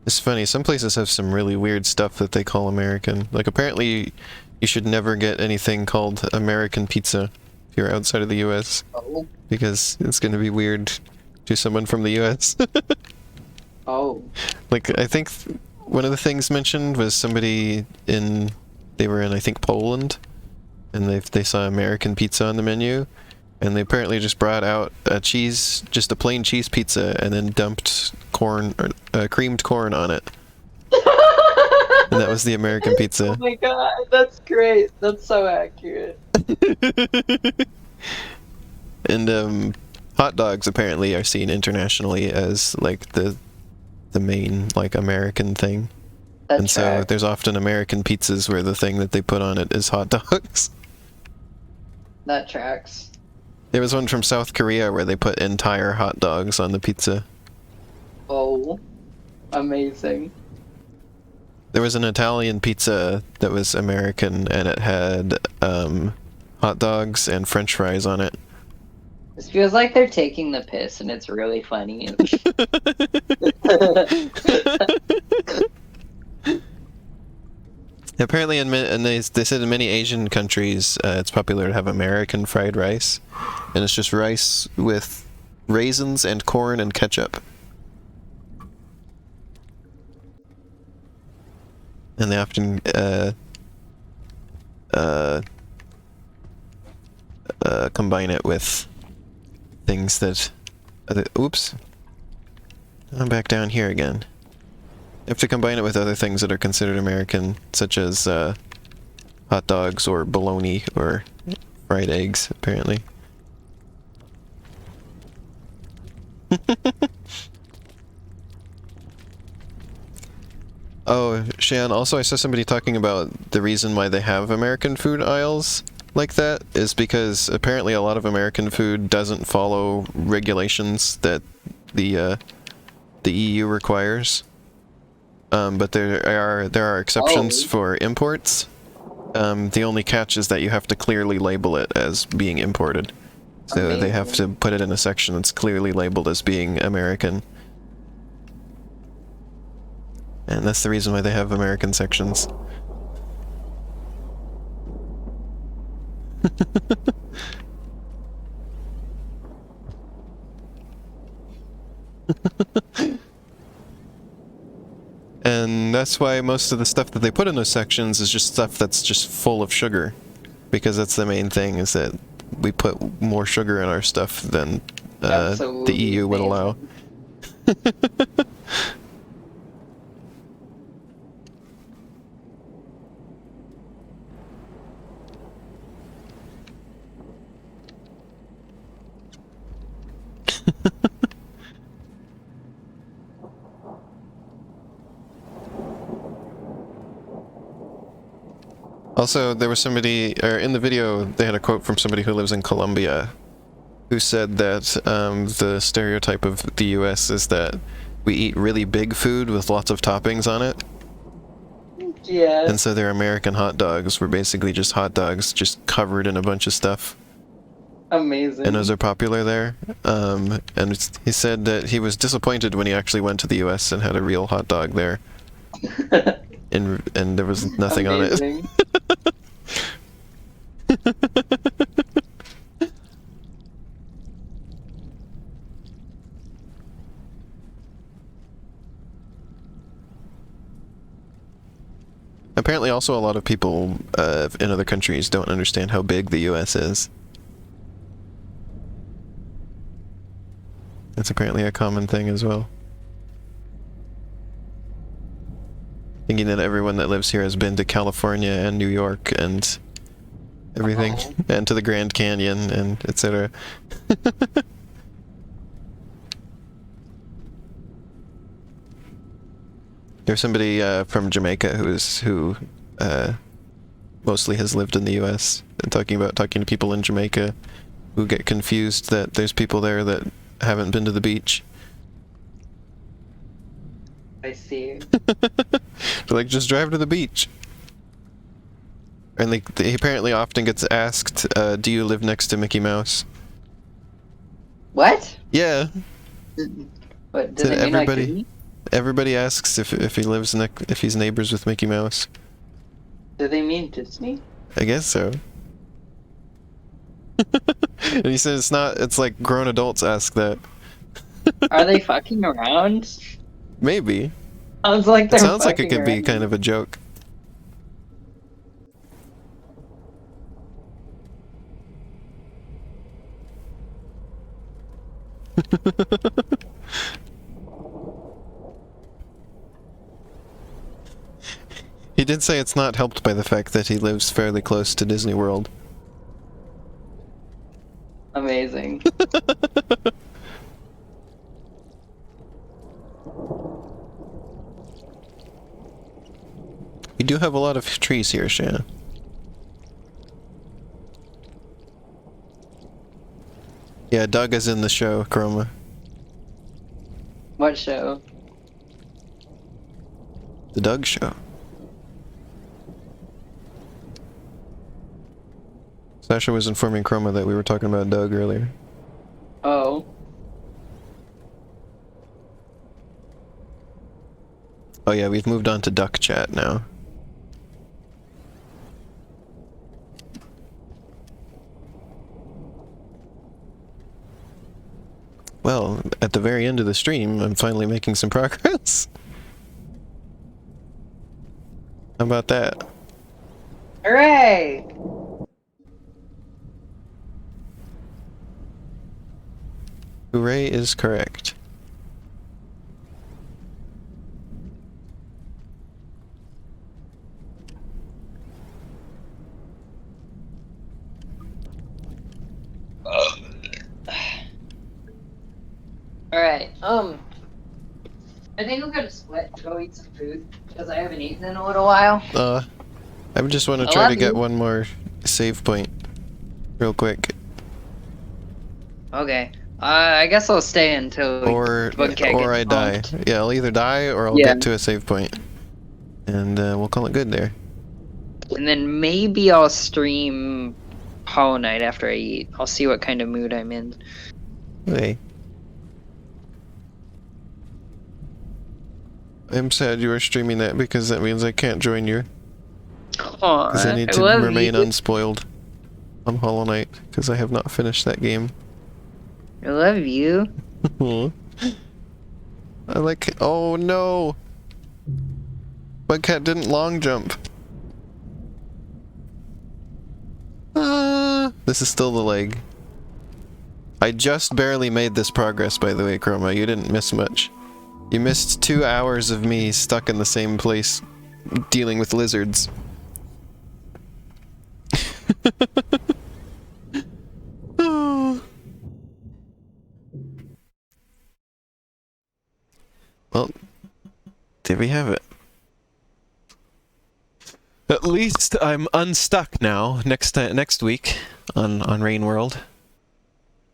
It's funny, some places have some really weird stuff that they call American. Like, apparently, you should never get anything called American pizza if you're outside of the US, Oh. because it's gonna be weird to someone from the US. Oh. Like, I think one of the things mentioned was somebody they were in, I think, Poland, and they saw American pizza on the menu, and they apparently just brought out just a plain cheese pizza, and then dumped creamed corn on it. And that was the American Oh pizza. my god, that's great. That's so accurate. And hot dogs apparently are seen internationally as like the main like American thing. That And so tracks. there's often American pizzas where the thing that they put on it is hot dogs. That tracks. There was one from South Korea where they put entire hot dogs on the pizza. Oh. Amazing. There was an Italian pizza that was American, and it had hot dogs and French fries on it. This feels like they're taking the piss, and it's really funny. Apparently, and they said in many Asian countries, it's popular to have American fried rice, and it's just rice with raisins and corn and ketchup. And they often combine it with things that. Oops. I'm back down here again. You have to combine it with other things that are considered American, such as hot dogs or bologna or fried eggs, apparently. Oh, Shan, also I saw somebody talking about the reason why they have American food aisles like that is because apparently a lot of American food doesn't follow regulations that the EU requires. But there are exceptions for imports. The only catch is that you have to clearly label it as being imported. So they have to put it in a section that's clearly labeled as being American. And that's the reason why they have American sections. And that's why most of the stuff that they put in those sections is just stuff that's just full of sugar. Because that's the main thing, is that we put more sugar in our stuff than the EU would allow. Also, there was somebody, or in the video, they had a quote from somebody who lives in Colombia, who said that the stereotype of the US is that we eat really big food with lots of toppings on it. Yeah. And so their American hot dogs were basically just hot dogs, just covered in a bunch of stuff. Amazing. And those are popular there. And he said that he was disappointed when he actually went to the US and had a real hot dog there. And there was nothing Amazing. on it. Apparently also a lot of people in other countries don't understand how big the US is. That's apparently a common thing as well. Thinking that everyone that lives here has been to California and New York and everything, and to the Grand Canyon and etc. There's somebody from Jamaica who mostly has lived in the U.S. and talking to people in Jamaica who get confused that there's people there that haven't been to the beach. I see. They're like, just drive to the beach. And he apparently often gets asked, do you live next to Mickey Mouse? What? Yeah. What does it mean? Everybody, Like Disney? everybody asks if he lives if he's neighbors with Mickey Mouse. Do they mean Disney? I guess so. And he said it's like grown adults ask that. Are they fucking around? Maybe. Sounds like It they're sounds like it fucking could be around. kind of a joke. He did say it's not helped by the fact that he lives fairly close to Disney World. Amazing. We do have a lot of trees here, Shanna. Yeah, Doug is in the show, Chroma. What show? The Doug Show. Sasha was informing Chroma that we were talking about Doug earlier. Oh. Oh yeah, we've moved on to Duck Chat now. Well, at the very end of the stream, I'm finally making some progress. How about that? Hooray! Hooray is correct. Alright, I think I'm gonna split and go eat some food, because I haven't eaten in a little while. I just want to I try love to get you. one more save point real quick. Okay. I guess I'll stay until Or Bookcat I gets die. pumped. Yeah, I'll either die or I'll Yeah. get to a save point. And we'll call it good there. And then maybe I'll stream Hollow Knight after I eat. I'll see what kind of mood I'm in. Hey. I'm sad you are streaming that because that means I can't join you. Aw, Because I need to love remain you. unspoiled on Hollow Knight because I have not finished that game. I love you. I like. Oh no! My cat didn't long jump. This is still the leg. I just barely made this progress, by the way, Chroma. You didn't miss much. You missed 2 hours of me stuck in the same place dealing with lizards. Well, there we have it. At least I'm unstuck now. Next week on Rain World,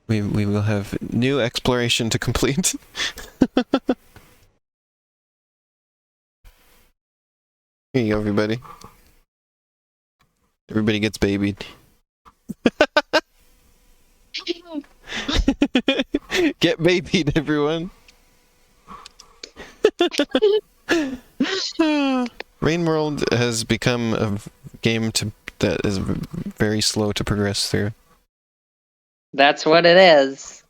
we will have new exploration to complete. Here you go, everybody. Everybody gets babied. Get babied, everyone. Rain World has become a game that is very slow to progress through. That's what it is.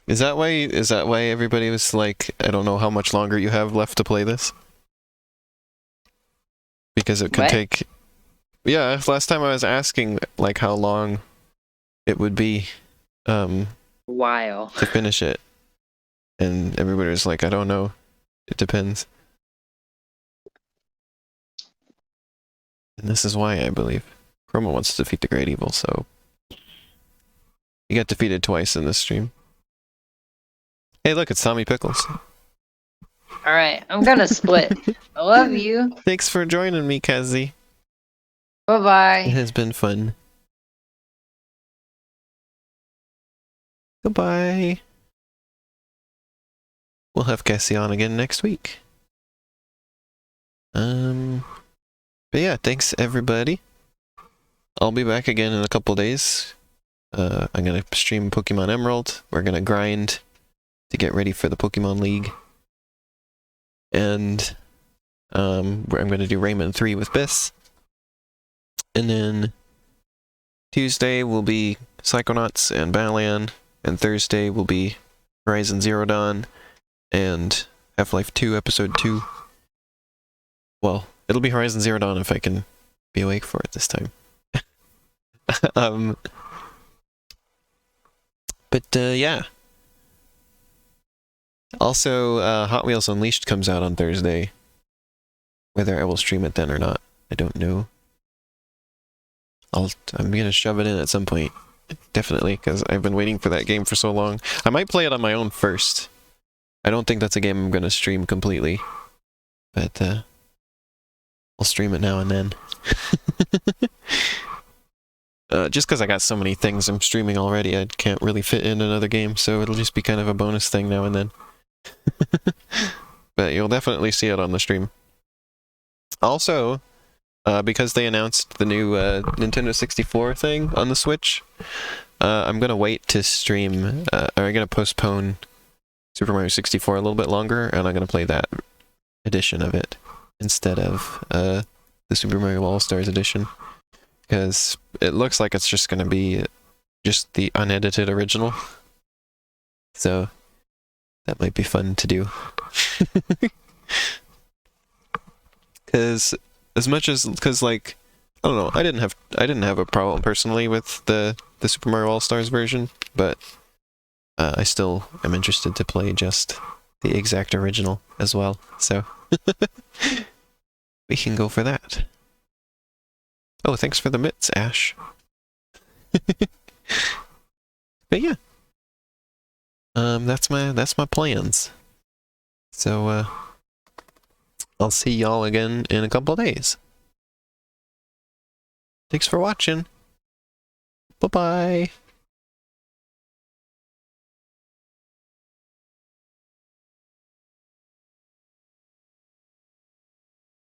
Is that why everybody was like, I don't know how much longer you have left to play this? Because it could What? take... Yeah, last time I was asking, like, how long it would be, While. to finish it. And everybody was like, I don't know. It depends. And this is why, I believe. Chroma wants to defeat the Great Evil, so... You got defeated twice in this stream. Hey, look, it's Tommy Pickles. Alright, I'm gonna split. I love you. Thanks for joining me, Cassie. It Bye-bye. has been fun. Goodbye. We'll have Cassie on again next week. But yeah, thanks everybody. I'll be back again in a couple days. I'm gonna stream Pokemon Emerald. We're gonna grind to get ready for the Pokemon League. And I'm gonna do Rayman 3 with Biss. And then Tuesday will be Psychonauts and Balan. And Thursday will be Horizon Zero Dawn and Half-Life 2 Episode 2. Well, it'll be Horizon Zero Dawn if I can be awake for it this time. Yeah. Also, Hot Wheels Unleashed comes out on Thursday. Whether I will stream it then or not, I don't know. I'm gonna shove it in at some point. Definitely, because I've been waiting for that game for so long. I might play it on my own first. I don't think that's a game I'm gonna stream completely. But, I'll stream it now and then. Just because I got so many things I'm streaming already, I can't really fit in another game, so it'll just be kind of a bonus thing now and then. But you'll definitely see it on the stream. Also, because they announced the new Nintendo 64 thing on the Switch, I'm gonna wait to stream, or I'm gonna postpone Super Mario 64 a little bit longer, and I'm gonna play that edition of it instead of the Super Mario All-Stars edition. Because it looks like it's just going to be just the unedited original. So that might be fun to do. Because like, I don't know, I didn't have a problem personally with the Super Mario All-Stars version, but I still am interested to play just the exact original as well. So we can go for that. Oh, thanks for the mitts, Ash. But yeah. That's my plans. So I'll see y'all again in a couple days. Thanks for watching. Bye-bye.